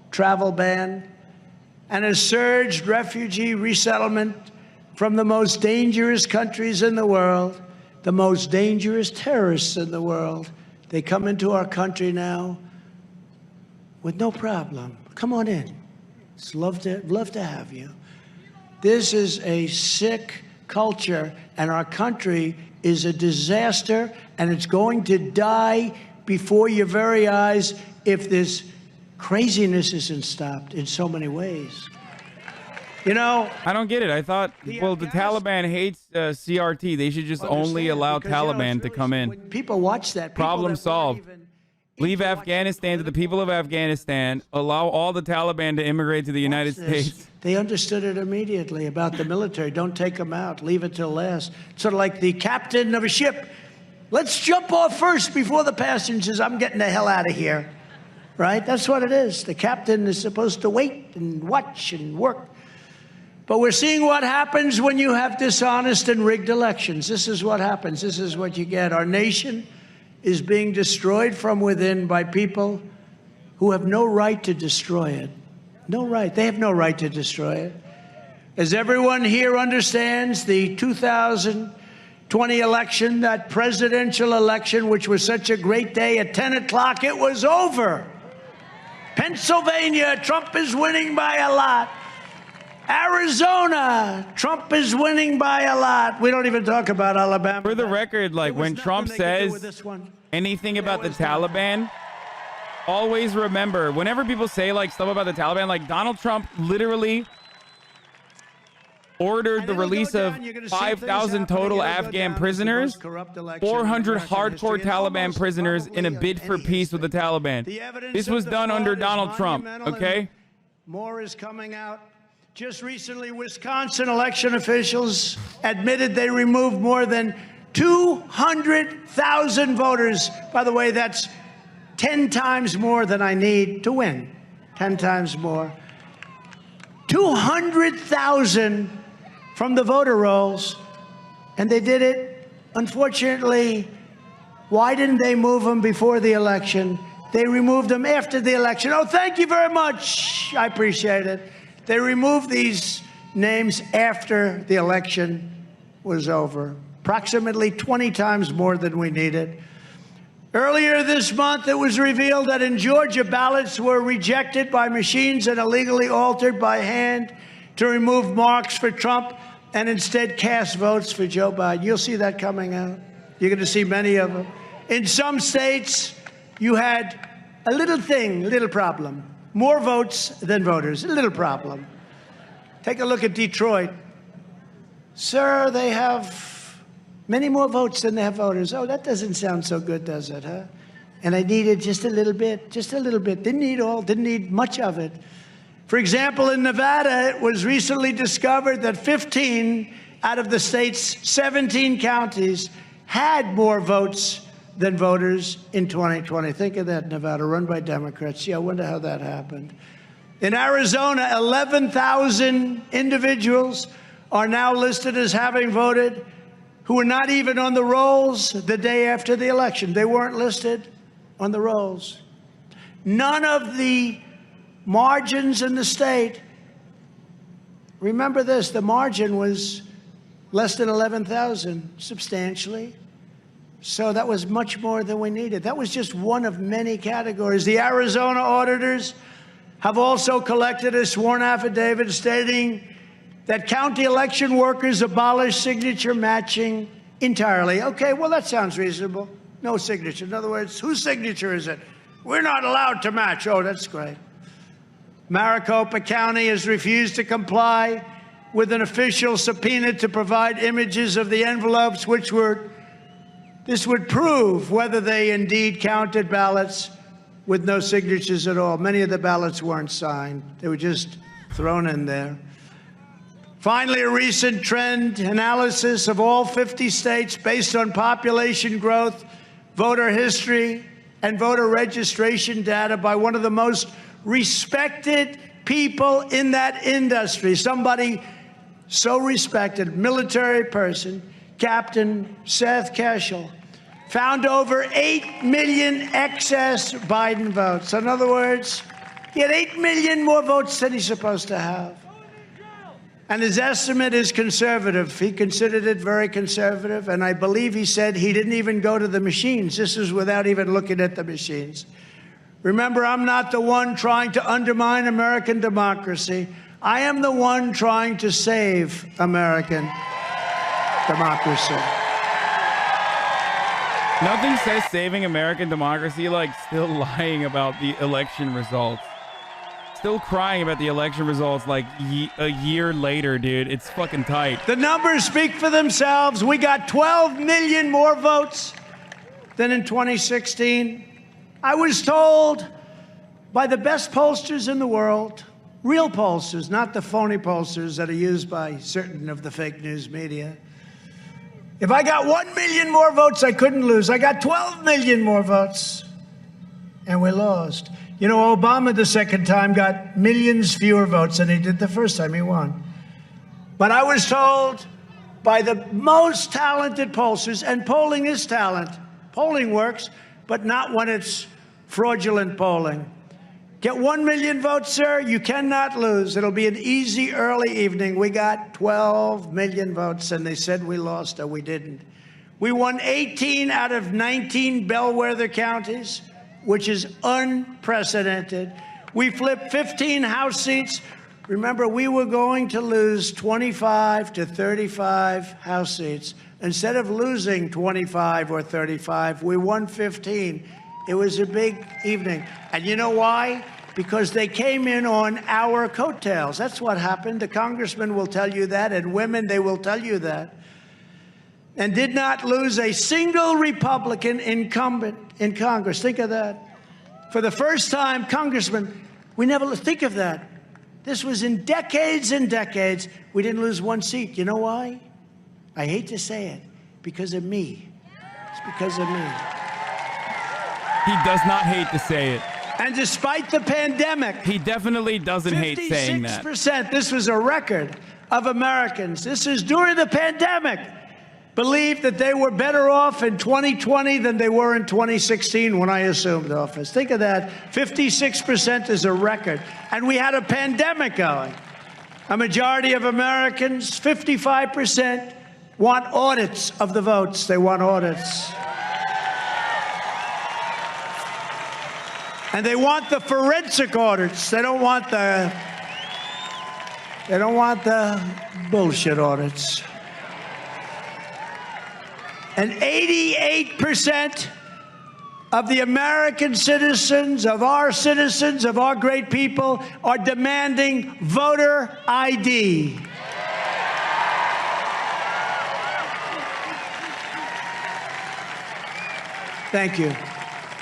B: travel ban and has surged refugee resettlement from the most dangerous countries in the world, the most dangerous terrorists in the world. They come into our country now with no problem. Come on in. It's love to have you. This is a sick culture, and our country is a disaster, and it's going to die before your very eyes if this craziness isn't stopped in so many ways. You know,
A: I don't get it. I thought, well, the Taliban hates CRT. They should just only allow Taliban to come in.
B: When people watch that,
A: Problem solved. Leave Afghanistan to the people of Afghanistan. Allow all the Taliban to immigrate to the United States.
B: They understood it immediately about the military. Don't take them out. Leave it till last. Sort of like the captain of a ship. Let's jump off first before the passengers. I'm getting the hell out of here. Right? That's what it is. The captain is supposed to wait and watch and work. But we're seeing what happens when you have dishonest and rigged elections. This is what happens. This is what you get. Our nation is being destroyed from within by people who have no right to destroy it. No right. They have no right to destroy it. As everyone here understands, the 2020 election, that presidential election, which was such a great day, at 10 o'clock, it was over. Pennsylvania, Trump is winning by a lot. Arizona, Trump is winning by a lot. We don't even talk about Alabama.
A: For the record, like when Trump says anything about the Taliban, always remember, whenever people say like stuff about the Taliban, like Donald Trump literally ordered the release of 5,000 total Afghan prisoners, 400 hardcore Taliban prisoners in a bid for peace with the Taliban. This was done under Donald Trump, okay?
B: More is coming out. Just recently, Wisconsin election officials admitted they removed more than 200,000 voters. By the way, that's 10 times more than I need to win. 10 times more. 200,000 from the voter rolls, and they did it, unfortunately. Why didn't they move them before the election? They removed them after the election. Oh, thank you very much. I appreciate it. They removed these names after the election was over, approximately 20 times more than we needed. Earlier this month, it was revealed that in Georgia, ballots were rejected by machines and illegally altered by hand to remove marks for Trump and instead cast votes for Joe Biden. You'll see that coming out. You're going to see many of them. In some states, you had a little problem. More votes than voters, a little problem. Take a look at Detroit. Sir, they have many more votes than they have voters. Oh, that doesn't sound so good, does it, huh? And I needed just a little bit. Didn't need much of it. For example, in Nevada, it was recently discovered that 15 out of the state's 17 counties had more votes than voters in 2020. Think of that, Nevada, run by Democrats. Yeah, I wonder how that happened. In Arizona, 11,000 individuals are now listed as having voted who were not even on the rolls the day after the election. They weren't listed on the rolls. None of the margins in the state, remember this, the margin was less than 11,000, substantially. So that was much more than we needed. That was just one of many categories. The Arizona auditors have also collected a sworn affidavit stating that county election workers abolished signature matching entirely. Okay, well, that sounds reasonable. No signature. In other words, whose signature is it? We're not allowed to match. Oh, that's great. Maricopa County has refused to comply with an official subpoena to provide images of the envelopes, this would prove whether they indeed counted ballots with no signatures at all. Many of the ballots weren't signed. They were just thrown in there. Finally, a recent trend analysis of all 50 states based on population growth, voter history, and voter registration data by one of the most respected people in that industry, somebody so respected, military person, Captain Seth Keshel, found over 8 million excess Biden votes. In other words, he had 8 million more votes than he's supposed to have. And his estimate is conservative. He considered it very conservative, and I believe he said he didn't even go to the machines. This is without even looking at the machines. Remember, I'm not the one trying to undermine American democracy. I am the one trying to save American democracy.
A: Nothing says saving American democracy like still lying about the election results. Still crying about the election results like a year later, dude. It's fucking tight.
B: The numbers speak for themselves. We got 12 million more votes than in 2016. I was told by the best pollsters in the world, real pollsters, not the phony pollsters that are used by certain of the fake news media. If I got 1 million more votes, I couldn't lose. I got 12 million more votes, and we lost. You know, Obama the second time got millions fewer votes than he did the first time he won. But I was told by the most talented pollsters, and polling is talent, Polling works, but not when it's fraudulent polling. Get 1 million votes, sir. You cannot lose. It'll be an easy early evening. We got 12 million votes, and they said we lost, or we didn't. We won 18 out of 19 bellwether counties, which is unprecedented. We flipped 15 House seats. Remember, we were going to lose 25 to 35 House seats. Instead of losing 25 or 35, we won 15. It was a big evening. And you know why? Because they came in on our coattails. That's what happened. The congressmen will tell you that, and women, they will tell you that. And did not lose a single Republican incumbent in Congress. Think of that. For the first time, congressmen, we never think of that. This was in decades and decades. We didn't lose one seat. You know why? I hate to say it. Because of me. It's because of me.
A: He does not hate to say it.
B: And despite the pandemic,
A: he definitely doesn't hate saying that.
B: 56%, this was a record of Americans. This is during the pandemic. Believed that they were better off in 2020 than they were in 2016 when I assumed office. Think of that. 56% is a record. And we had a pandemic going. A majority of Americans, 55%, want audits of the votes. They want audits. And they want the forensic audits. They don't want the bullshit audits. And 88% of the American citizens, of our great people, are demanding voter ID. Thank you.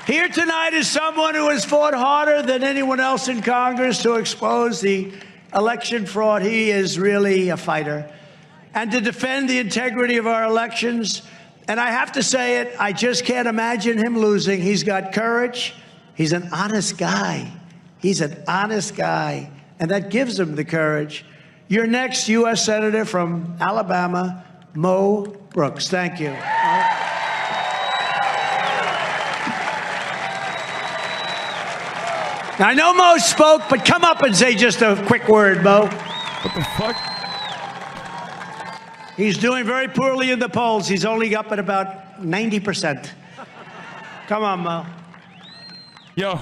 B: Here tonight is someone who has fought harder than anyone else in Congress to expose the election fraud. He is really a fighter. And to defend the integrity of our elections. And I have to say it, I just can't imagine him losing. He's got courage. He's an honest guy. He's an honest guy. And that gives him the courage. Your next U.S. Senator from Alabama, Mo Brooks. Thank you. Now, I know Mo spoke, but come up and say just a quick word, Mo.
A: What the fuck?
B: He's doing very poorly in the polls. He's only up at about 90%. Come on, Mo.
A: Yo,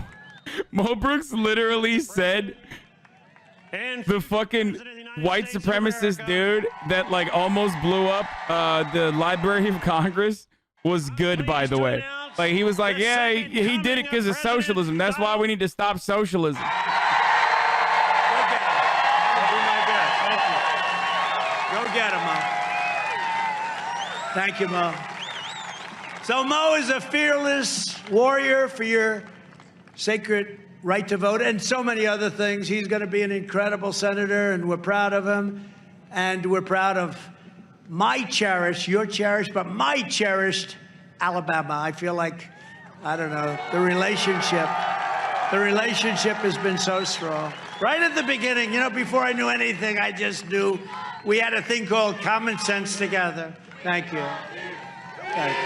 A: Mo Brooks literally said the fucking white supremacist dude that like almost blew up the Library of Congress was good, by the way. Like, he was like, yeah, he did it because of socialism. That's why we need to stop socialism.
B: Go get him, Mo. Thank you, Mo. So Mo is a fearless warrior for your sacred right to vote and so many other things. He's going to be an incredible senator, and we're proud of him. And we're proud of my cherished, your cherished, but my cherished Alabama. I feel like, I don't know, the relationship has been so strong. Right at the beginning, you know, before I knew anything, I just knew we had a thing called common sense together. Thank you. Thank you.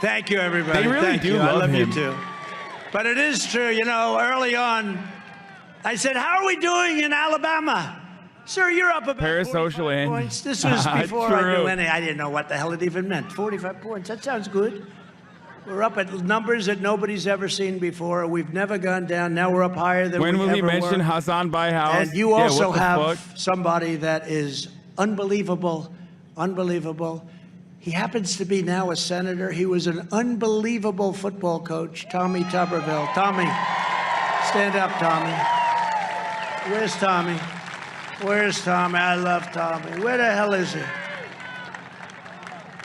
B: Thank you, everybody.
A: They really
B: Thank
A: do
B: you.
A: love
B: I love
A: him.
B: you too. But it is true, you know, early on, I said, how are we doing in Alabama? Sir, you're up about
A: Parasocial
B: 45
A: and
B: points. This was before I
A: True.
B: knew any. I didn't know what the hell it even meant. 45 points. That sounds good. We're up at numbers that nobody's ever seen before. We've never gone down. Now we're up higher than
A: When
B: we
A: will
B: ever
A: he mention
B: were.
A: HasanAbi House?
B: And you
A: Yeah,
B: also
A: what the
B: have
A: fuck?
B: somebody that is unbelievable, unbelievable. He happens to be now a senator. He was an unbelievable football coach, Tommy Tuberville. Tommy, stand up, Tommy. Where's Tommy? Where's Tommy? I love Tommy. Where the hell is he?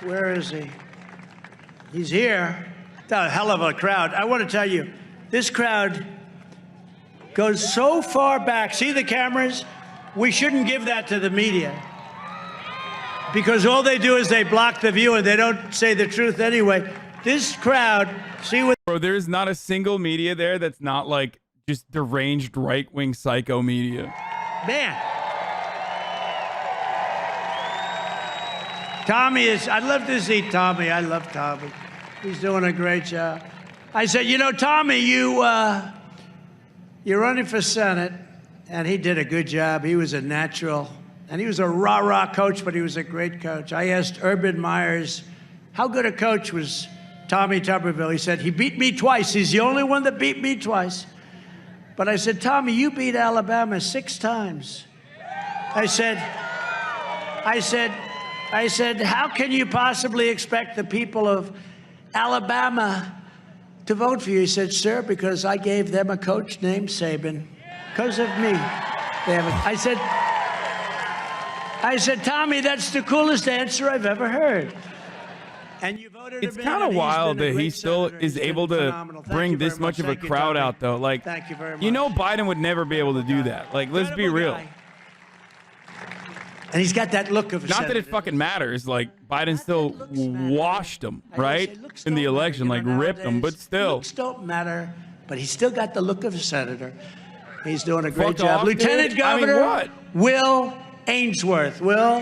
B: Where is he? He's here. A hell of a crowd. I want to tell you, this crowd goes so far back. See the cameras? We shouldn't give that to the media, because all they do is they block the view and they don't say the truth anyway. This crowd, see what...
A: Bro, there's not a single media there that's not like just deranged right-wing psycho media.
B: Man. Tommy is... I'd love to see Tommy. I love Tommy. He's doing a great job. I said, you know, Tommy, you're running for Senate, and he did a good job. He was a natural, and he was a rah-rah coach, but he was a great coach. I asked Urban Myers, how good a coach was Tommy Tuberville? He said, he beat me twice. He's the only one that beat me twice. But I said, Tommy, you beat Alabama 6 times. I said, how can you possibly expect the people of Alabama to vote for you? He said, sir, because I gave them a coach named Saban. Because of me. I said, Tommy, that's the coolest answer I've ever heard. And you voted
A: it's kind of wild that he still is able to bring this much of a crowd out, though. Like,
B: thank you very much.
A: You know, Biden would never be able to do that. Like, let's be real.
B: And he's got that look of a
A: Not that it fucking matters. Like, Biden still washed him, right? In the election, like, ripped him, but still.
B: Looks don't matter, but he's still got the look of a senator. He's doing a great
A: Fuck
B: job.
A: off,
B: Lieutenant
A: dude.
B: Governor
A: I mean, what?
B: Will Ainsworth. Will?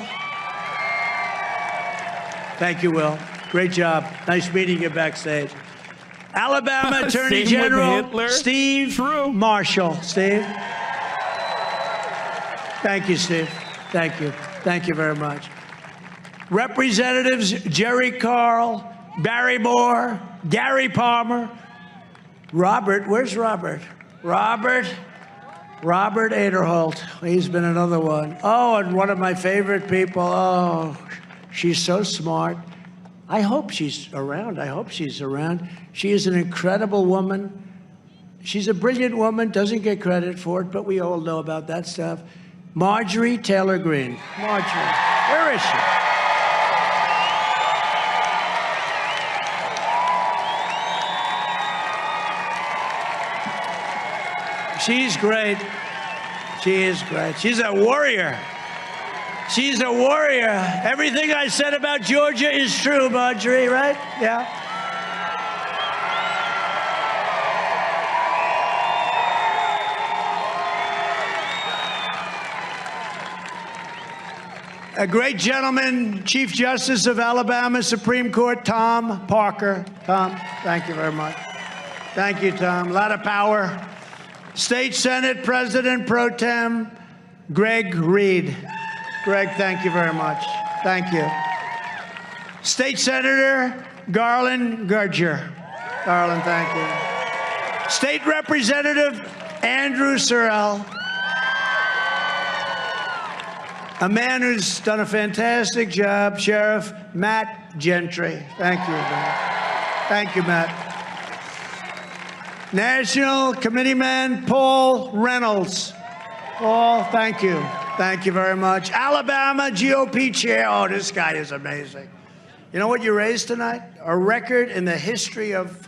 B: Thank you, Will. Great job. Nice meeting you backstage. Alabama Attorney General Steve Marshall. Steve? Thank you, Steve. Thank you. Thank you very much. Representatives Jerry Carl, Barry Moore, Gary Palmer, Robert. Where's Robert? Robert Aderholt. He's been another one. Oh, and one of my favorite people. Oh, she's so smart. I hope she's around. I hope she's around. She is an incredible woman. She's a brilliant woman, doesn't get credit for it, but we all know about that stuff. Marjorie Taylor Greene. Marjorie, where is she? She's great. She is great. She's a warrior. She's a warrior. Everything I said about Georgia is true, Marjorie, right? Yeah. A great gentleman, Chief Justice of Alabama Supreme Court, Tom Parker. Tom, thank you very much. Thank you, Tom. A lot of power. State Senate President Pro Tem, Greg Reed. Greg, thank you very much. Thank you. State Senator Garland Gurger. Garland, thank you. State Representative Andrew Sorrell. A man who's done a fantastic job, Sheriff Matt Gentry. Thank you, Matt. Thank you, Matt. National Committeeman Paul Reynolds. Paul, thank you. Thank you very much. Alabama GOP Chair. Oh, this guy is amazing. You know what you raised tonight? A record in the history of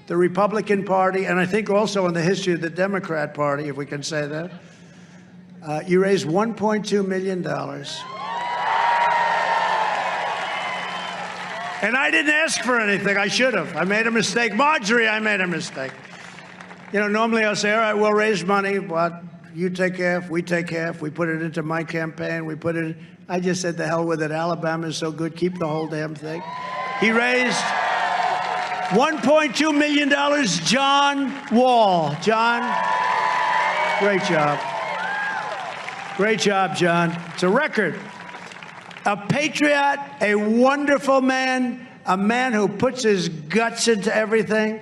B: the Republican Party, and I think also in the history of the Democrat Party, if we can say that. You raised $1.2 million. And I didn't ask for anything. I should have. I made a mistake. Marjorie, I made a mistake. You know, normally I'll say, all right, we'll raise money, but you take half, we take half. We put it into my campaign. We put it, I just said, the hell with it. Alabama is so good. Keep the whole damn thing. He raised $1.2 million. John Wall. John, great job. Great job, John. It's a record. A patriot, a wonderful man, a man who puts his guts into everything,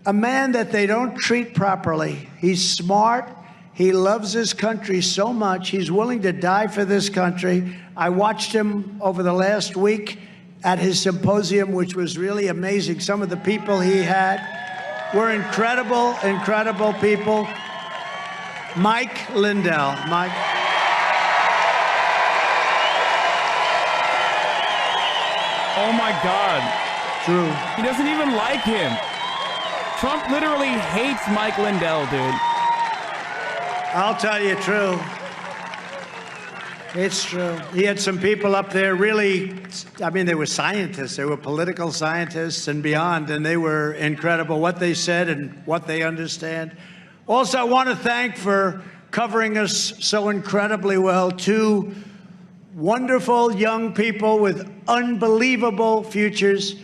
B: a man that they don't treat properly. He's smart. He loves his country so much. He's willing to die for this country. I watched him over the last week at his symposium, which was really amazing. Some of the people he had were incredible, incredible people. Mike Lindell. Mike.
A: Oh, my God.
B: True.
A: He doesn't even like him. Trump literally hates Mike Lindell, dude.
B: I'll tell you true. It's true. He had some people up there really, I mean, they were scientists. They were political scientists and beyond, and they were incredible, what they said and what they understand. Also, I want to thank for covering us so incredibly well, two wonderful young people with unbelievable futures,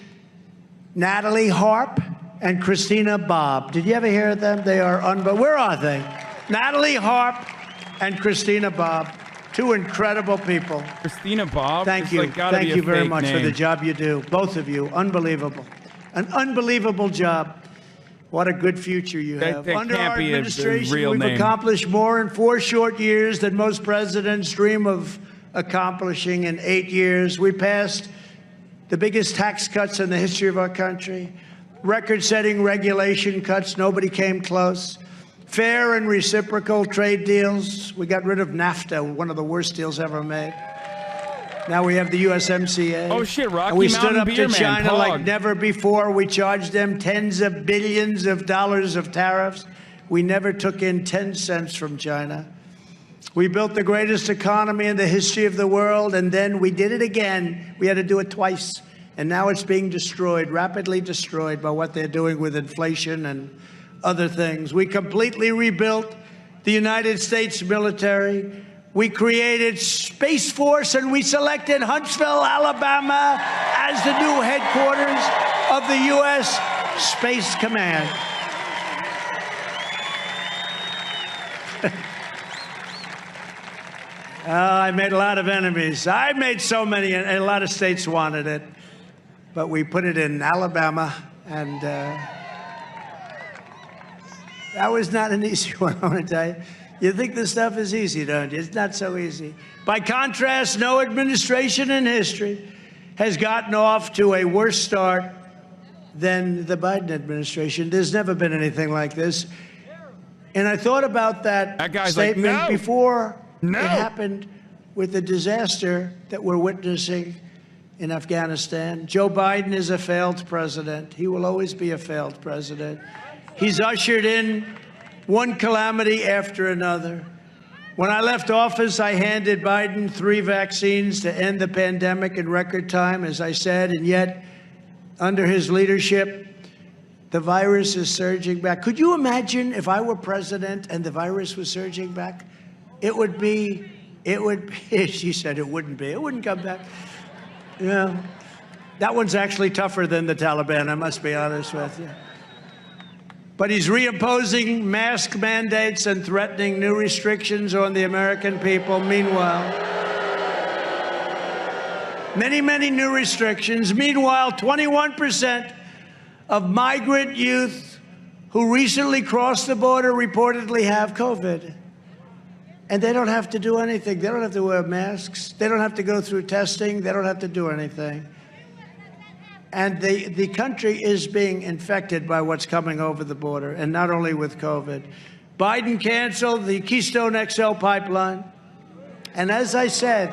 B: Natalie Harp and Christina Bobb. Did you ever hear of them? They are unbelievable. Where are they? Natalie Harp and Christina Bobb. Two incredible people.
A: Christina Bobb.
B: Thank you. Thank you very much for the job you do. Both of you. Unbelievable. An unbelievable job. What a good future you have. Under our administration, we've accomplished more in 4 short years than most presidents dream of accomplishing in 8 years. We passed the biggest tax cuts in the history of our country. Record-setting regulation cuts. Nobody came close. Fair and reciprocal trade deals. We got rid of NAFTA, one of the worst deals ever made. Now we have the USMCA.
A: Oh, shit, Rocky
B: and we
A: Mountain
B: stood up
A: Beer
B: to
A: Man,
B: China
A: Pog.
B: like never before. We charged them tens of billions of dollars of tariffs. We never took in 10 cents from China. We built the greatest economy in the history of the world, and then we did it again. We had to do it twice. And now it's being destroyed, rapidly destroyed by what they're doing with inflation and other things. We completely rebuilt the United States military. We created Space Force, and we selected Huntsville, Alabama as the new headquarters of the U.S. Space Command. I made a lot of enemies. I made so many, and a lot of states wanted it. But we put it in Alabama, and that was not an easy one, I want to tell you. You think this stuff is easy, don't you? It's not so easy. By contrast, no administration in history has gotten off to a worse start than the Biden administration. There's never been anything like this. And I thought about that statement
A: like, no.
B: before it happened with the disaster that we're witnessing in Afghanistan. Joe Biden is a failed president. He will always be a failed president. He's ushered in one calamity after another. When I left office, I handed Biden 3 vaccines to end the pandemic in record time, as I said, and yet, under his leadership, the virus is surging back. Could you imagine if I were president and the virus was surging back? It would be, she said it wouldn't be. It wouldn't come back. Yeah. That one's actually tougher than the Taliban, I must be honest with you. But he's reimposing mask mandates and threatening new restrictions on the American people. Meanwhile, many new restrictions. Meanwhile, 21% of migrant youth who recently crossed the border reportedly have COVID. And they don't have to do anything. They don't have to wear masks. They don't have to go through testing. They don't have to do anything. And the country is being infected by what's coming over the border, and not only with COVID. Biden canceled the Keystone XL pipeline. And as I said,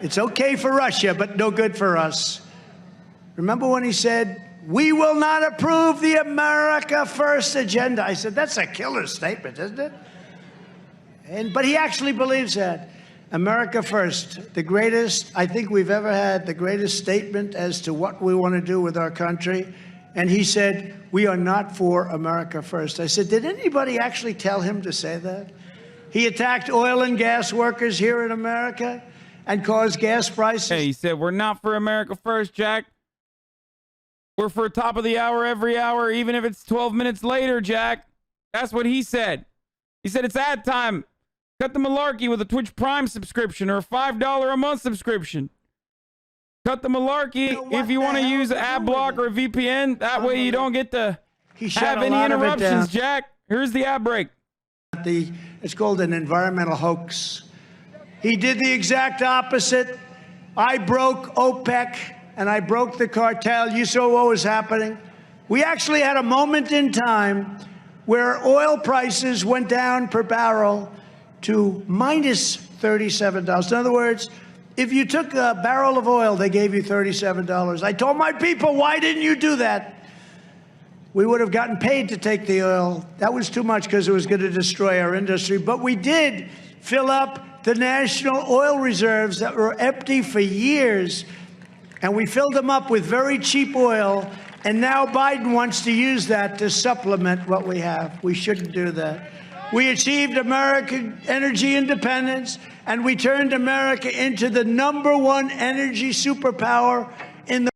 B: it's okay for Russia, but no good for us. Remember when he said, "We will not approve the America First agenda"? I said, that's a killer statement, isn't it? But he actually believes that. America First, the greatest I think we've ever had, the greatest statement as to what we want to do with our country. And he said, we are not for America First. I said, did anybody actually tell him to say that? He attacked oil and gas workers here in America and caused gas prices.
A: Hey, he said, we're not for America First, Jack. We're for top of the hour every hour, even if it's 12 minutes later, Jack. That's what he said. He said, it's ad time. Cut the malarkey with a Twitch Prime subscription or a $5 a month subscription. Cut the malarkey if you want to use an ad block or a VPN. That way you don't get to have any interruptions, Jack. Here's the ad break.
B: It's called an environmental hoax. He did the exact opposite. I broke OPEC and I broke the cartel. You saw what was happening. We actually had a moment in time where oil prices went down per barrel to minus $37. In other words, if you took a barrel of oil, they gave you $37. I told my people, why didn't you do that? We would have gotten paid to take the oil. That was too much because it was going to destroy our industry. But we did fill up the national oil reserves that were empty for years, and we filled them up with very cheap oil, and now Biden wants to use that to supplement what we have. We shouldn't do that. We achieved American energy independence, and we turned America into the #1 energy superpower in the world.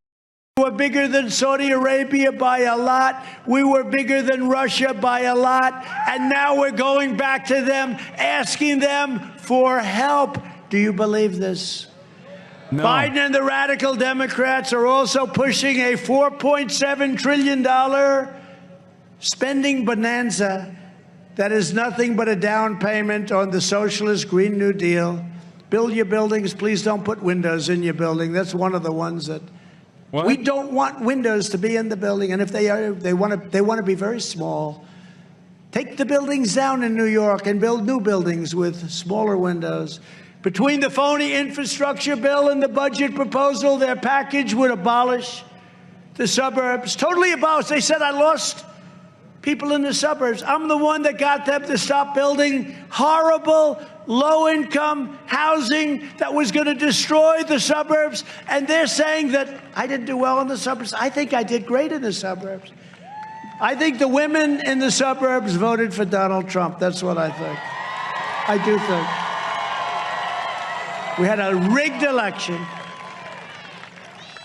B: We were bigger than Saudi Arabia by a lot. We were bigger than Russia by a lot. And now we're going back to them, asking them for help. Do you believe this? No. Biden and the radical Democrats are also pushing a $4.7 trillion spending bonanza that is nothing but a down payment on the socialist Green New Deal. Build your buildings. Please don't put windows in your building. That's one of the ones that we don't want windows to be in the building. And if they are, they want to be very small. Take the buildings down in New York and build new buildings with smaller windows. Between the phony infrastructure bill and the budget proposal, their package would abolish the suburbs. Totally abolish. They said I lost people in the suburbs. I'm the one that got them to stop building horrible, low-income housing that was going to destroy the suburbs. And they're saying that I didn't do well in the suburbs. I think I did great in the suburbs. I think the women in the suburbs voted for Donald Trump. That's what I think. I do think. We had a rigged election.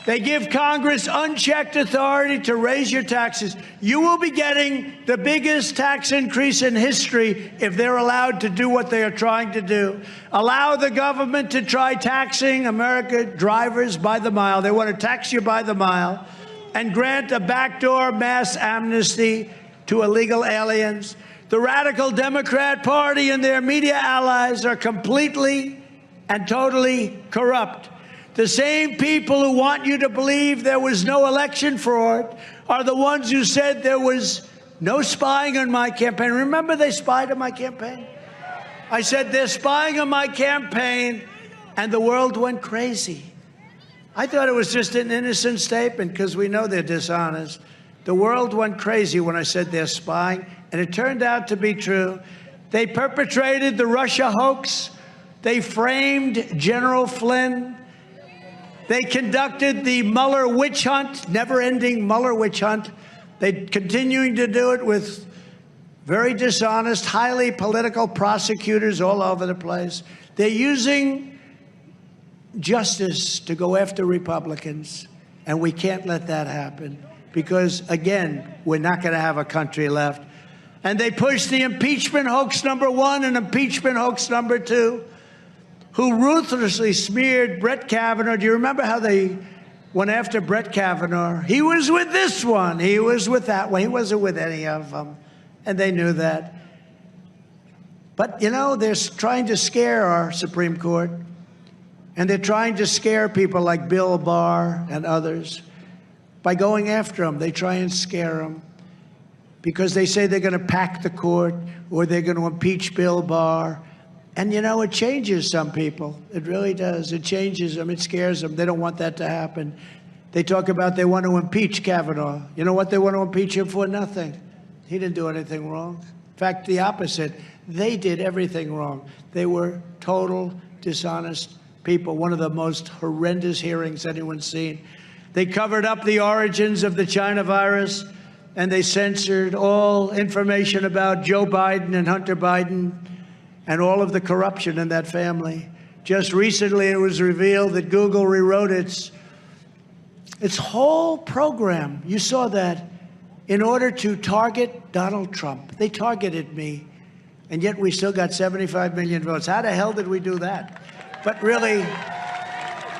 B: They give Congress unchecked authority to raise your taxes. You will be getting the biggest tax increase in history if they're allowed to do what they are trying to do. Allow the government to try taxing America drivers by the mile. They want to tax you by the mile and grant a backdoor mass amnesty to illegal aliens. The radical Democrat Party and their media allies are completely and totally corrupt. The same people who want you to believe there was no election fraud are the ones who said there was no spying on my campaign. Remember they spied on my campaign? I said they're spying on my campaign, and the world went crazy. I thought it was just an innocent statement because we know they're dishonest. The world went crazy when I said they're spying, and it turned out to be true. They perpetrated the Russia hoax. They framed General Flynn. They conducted the Mueller witch hunt, never-ending Mueller witch hunt. They're continuing to do it with very dishonest, highly political prosecutors all over the place. They're using justice to go after Republicans, and we can't let that happen because, again, we're not going to have a country left. And they pushed the impeachment hoax #1 and impeachment hoax #2. Who ruthlessly smeared Brett Kavanaugh. Do you remember how they went after Brett Kavanaugh? He was with this one. He was with that one. He wasn't with any of them. And they knew that. But, you know, they're trying to scare our Supreme Court. And they're trying to scare people like Bill Barr and others by going after them. They try and scare them because they say they're going to pack the court or they're going to impeach Bill Barr. And, you know, it changes some people. It really does. It changes them. It scares them. They don't want that to happen. They talk about they want to impeach Kavanaugh. You know what they want to impeach him for? Nothing. He didn't do anything wrong. In fact, the opposite. They did everything wrong. They were total dishonest people. One of the most horrendous hearings anyone's seen. They covered up the origins of the China virus, and they censored all information about Joe Biden and Hunter Biden and all of the corruption in that family. Just recently, it was revealed that Google rewrote its whole program. You saw that in order to target Donald Trump. They targeted me, and yet we still got 75 million votes. How the hell did we do that? But really,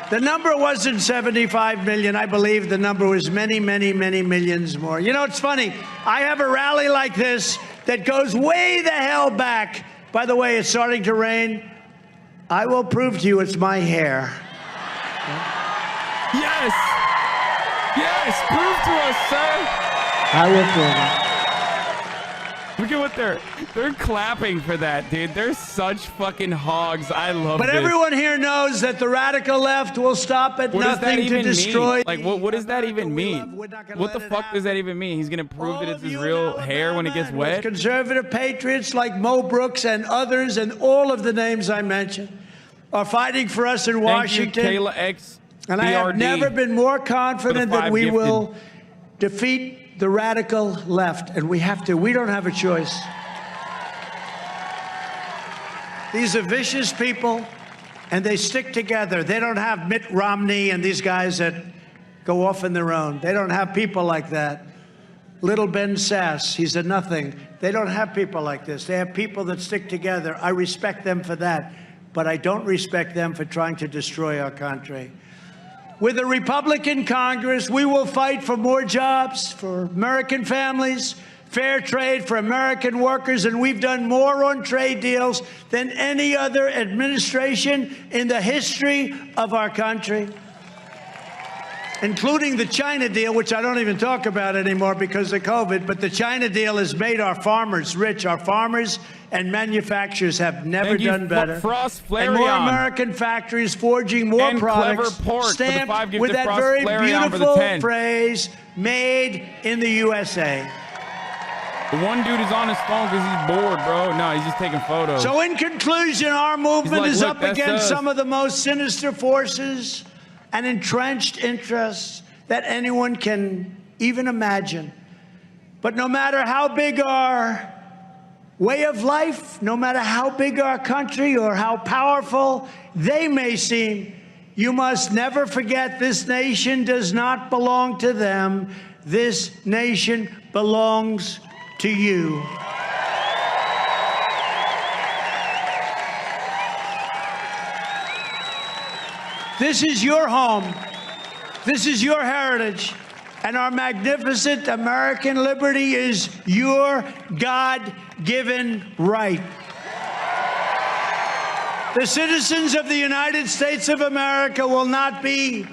B: the number wasn't 75 million. I believe the number was many, many, many millions more. You know, it's funny. I have a rally like this that goes way the hell back. By the way, it's starting to rain. I will prove to you it's my hair.
A: Yes. Yes, prove to us, sir.
B: I will
A: Look at what they're clapping for that, dude. They're such fucking hogs. I love
B: But
A: this.
B: everyone here knows that the radical left will stop at nothing to destroy.
A: Like, what does that even mean? What the fuck does that even mean? He's gonna prove that it's his real hair when it gets wet?
B: Conservative patriots like Mo Brooks and others, and all of the names I mentioned, are fighting for us in Washington.
A: Thank you, Kayla X.
B: And I have never been more confident that we will defeat the radical left, and we have to. We don't have a choice. These are vicious people, and they stick together. They don't have Mitt Romney and these guys that go off on their own. They don't have people like that. Little Ben Sass, he's a nothing. They don't have people like this. They have people that stick together. I respect them for that, but I don't respect them for trying to destroy our country. With a Republican Congress, we will fight for more jobs for American families, fair trade for American workers, and we've done more on trade deals than any other administration in the history of our country, including the China deal, which I don't even talk about anymore because of COVID, but the China deal has made our farmers rich. Our farmers and manufacturers have never done better. And more American factories forging more products stamped with that very beautiful phrase, made in the USA.
A: The one dude is on his phone because he's bored, bro. No, he's just taking photos.
B: So in conclusion, our movement is up against some of the most sinister forces and entrenched interests that anyone can even imagine. But no matter how big our way of life, no matter how big our country or how powerful they may seem, you must never forget this nation does not belong to them. This nation belongs to you. This is your home. This is your heritage. And our magnificent American liberty is your God-given right. The citizens of the United States of America will not be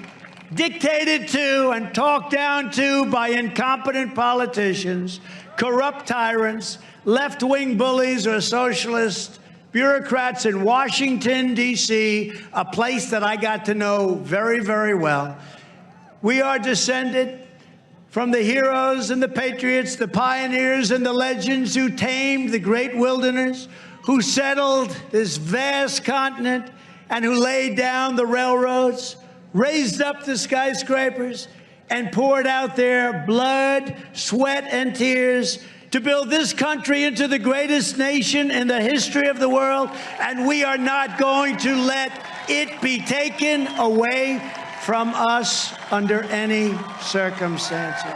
B: dictated to and talked down to by incompetent politicians, corrupt tyrants, left-wing bullies, or socialist bureaucrats in Washington, D.C., a place that I got to know very, very well. We are descended from the heroes and the patriots, the pioneers and the legends who tamed the great wilderness, who settled this vast continent, and who laid down the railroads, raised up the skyscrapers, and poured out their blood, sweat, and tears to build this country into the greatest nation in the history of the world, and we are not going to let it be taken away from us under any circumstances.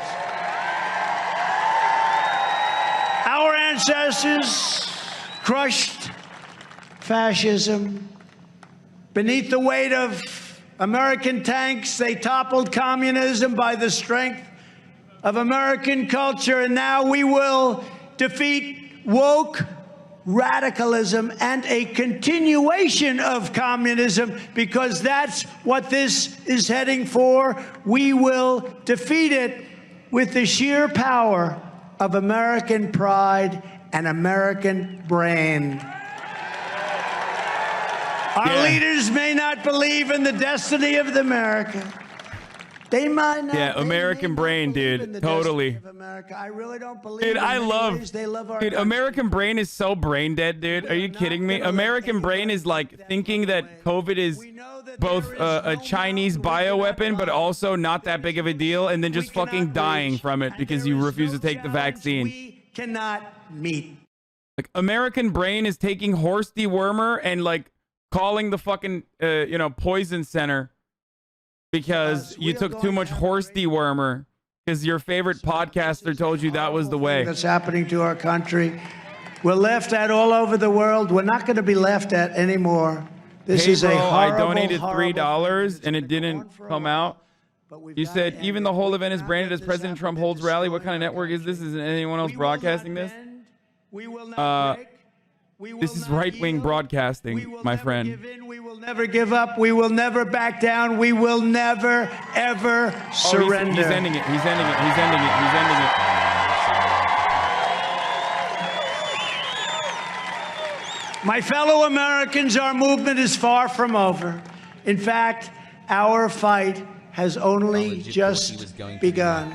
B: Our ancestors crushed fascism. Beneath the weight of American tanks, they toppled communism by the strength of American culture, and now we will defeat woke radicalism and a continuation of communism, because that's what this is heading for. We will defeat it with the sheer power of American pride and American brain. Our leaders may not believe in the destiny of America. They might not.
A: Yeah, American brain, dude. Totally.
B: I really don't believe.
A: Dude, I love. Dude, American brain is so brain dead, dude. Are you kidding me? American brain is like thinking that COVID is both a Chinese bioweapon, but also not that big of a deal, and then just fucking dying from it because you refuse to take the vaccine.
B: We cannot meet.
A: Like, American brain is taking horse dewormer and like calling the fucking poison center because you took too much horse dewormer because your favorite podcaster told you that was the way.
B: That's happening to our country. We're laughed at all over the world. We're not going to be laughed at anymore. This is a horrible,
A: I donated $3 and it didn't come out. You said even the whole event is branded as President Trump holds rally. What kind of network is this? Is anyone else broadcasting this? This is right-wing broadcasting, my friend.
B: We will never give up. We will never back down. We will never, ever surrender.
A: He's ending it. He's ending it. He's ending it. He's ending it.
B: My fellow Americans, our movement is far from over. In fact, our fight has only just begun.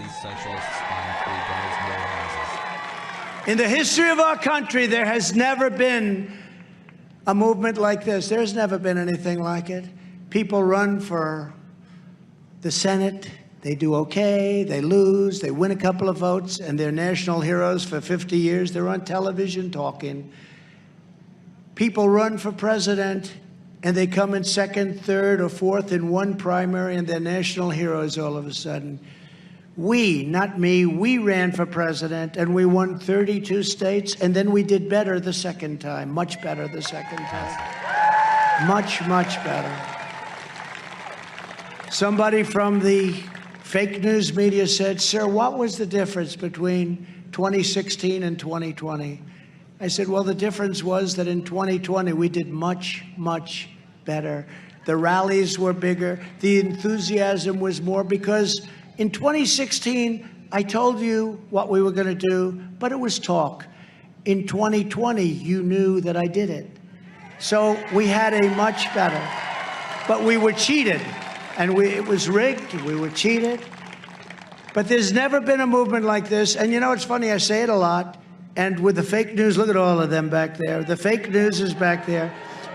B: In the history of our country, there has never been a movement like this. There's never been anything like it. People run for the Senate. They do okay, they lose, they win a couple of votes, and they're national heroes for 50 years. They're on television talking. People run for president, and they come in second, third, or fourth in one primary, and they're national heroes all of a sudden. We, not me, we ran for president, and we won 32 states, and then we did better the second time, much better the second time. Much, much better. Somebody from the fake news media said, "Sir, what was the difference between 2016 and 2020? I said, well, the difference was that in 2020, we did much, much better. The rallies were bigger. The enthusiasm was more because in 2016, I told you what we were going to do, but it was talk. In 2020, you knew that I did it. So we had a much better, but we were cheated. And it was rigged, we were cheated. But there's never been a movement like this. And you know, it's funny, I say it a lot. And with the fake news, look at all of them back there. The fake news is back there.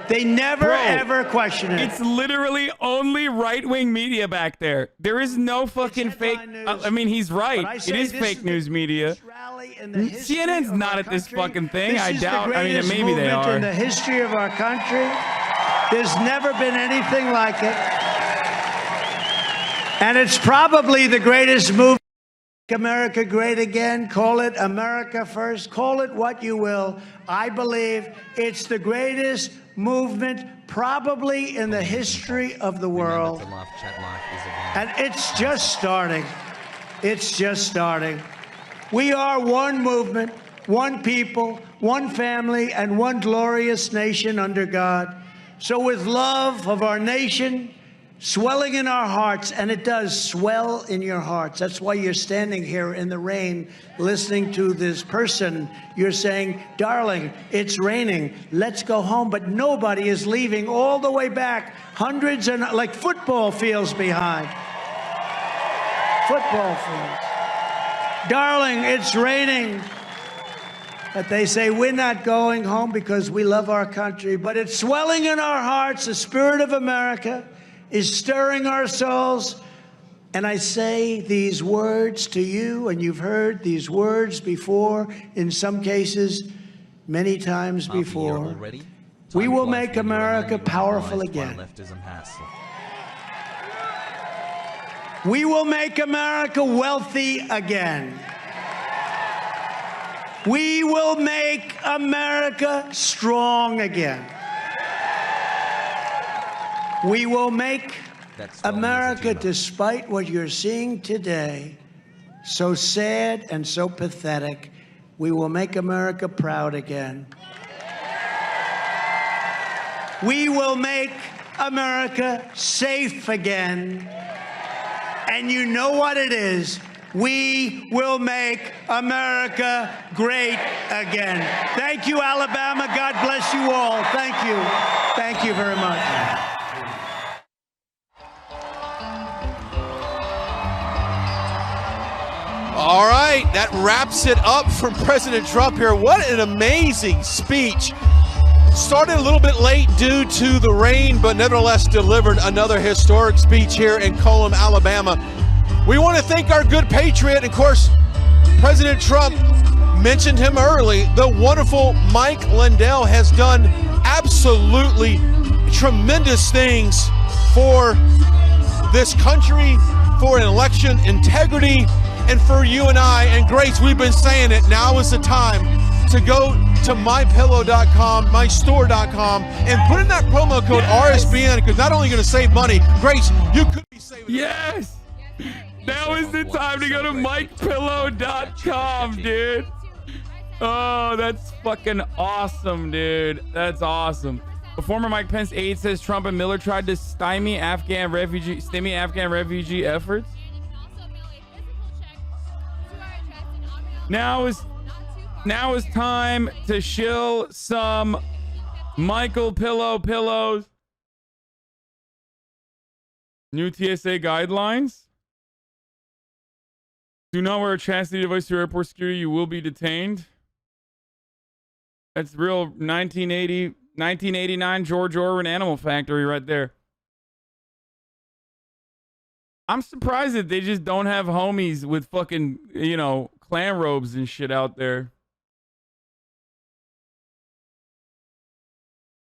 B: They never, ever question it.
A: It's literally only right-wing media back there. There is no fucking fake. I mean, he's right. It is fake news media. CNN's not at this fucking thing. I doubt. I mean, maybe they are.
B: In the history of our country, there's never been anything like it. And it's probably the greatest movement. Make America great again. Call it America first. Call it what you will. I believe it's the greatest movement probably in the history of the world. And it's just starting. It's just starting. We are one movement, one people, one family, and one glorious nation under God. So with love of our nation swelling in our hearts, and it does swell in your hearts. That's why you're standing here in the rain listening to this person. You're saying, darling, it's raining. Let's go home. But nobody is leaving all the way back. Hundreds and like football fields behind. Football fields. Darling, it's raining. But they say, we're not going home because we love our country. But it's swelling in our hearts. The spirit of America is stirring our souls. And I say these words to you, and you've heard these words before, in some cases, many times before. We will make America powerful again. We will make America wealthy again. We will make America strong again. We will make America, despite what you're seeing today, so sad and so pathetic, we will make America proud again. We will make America safe again. And you know what it is. We will make America great again. Thank you, Alabama. God bless you all. Thank you. Thank you very much.
C: All right, that wraps it up from President Trump here. What an amazing speech. Started a little bit late due to the rain, but nevertheless delivered another historic speech here in Cullman, Alabama. We want to thank our good patriot. Of course, President Trump mentioned him early. The wonderful Mike Lindell has done absolutely tremendous things for this country, for an election integrity, and for you and I. And Grace, we've been saying it. Now is the time to go to mypillow.com, mystore.com, and put in that promo code RSBN, because not only going to save money, Grace, you could be saving.
A: Yes. Now is the time to go to mypillow.com, dude. Oh, that's fucking awesome, dude. That's awesome. A former Mike Pence aide says Trump and Miller tried to stymie Afghan refugee efforts. Now is time to shill some Michael Pillows. New TSA guidelines. Do not wear a chastity device to airport security. You will be detained. That's real 1989 George Orwell Animal Factory right there. I'm surprised that they just don't have homies with fucking, you know, clan robes and shit out there.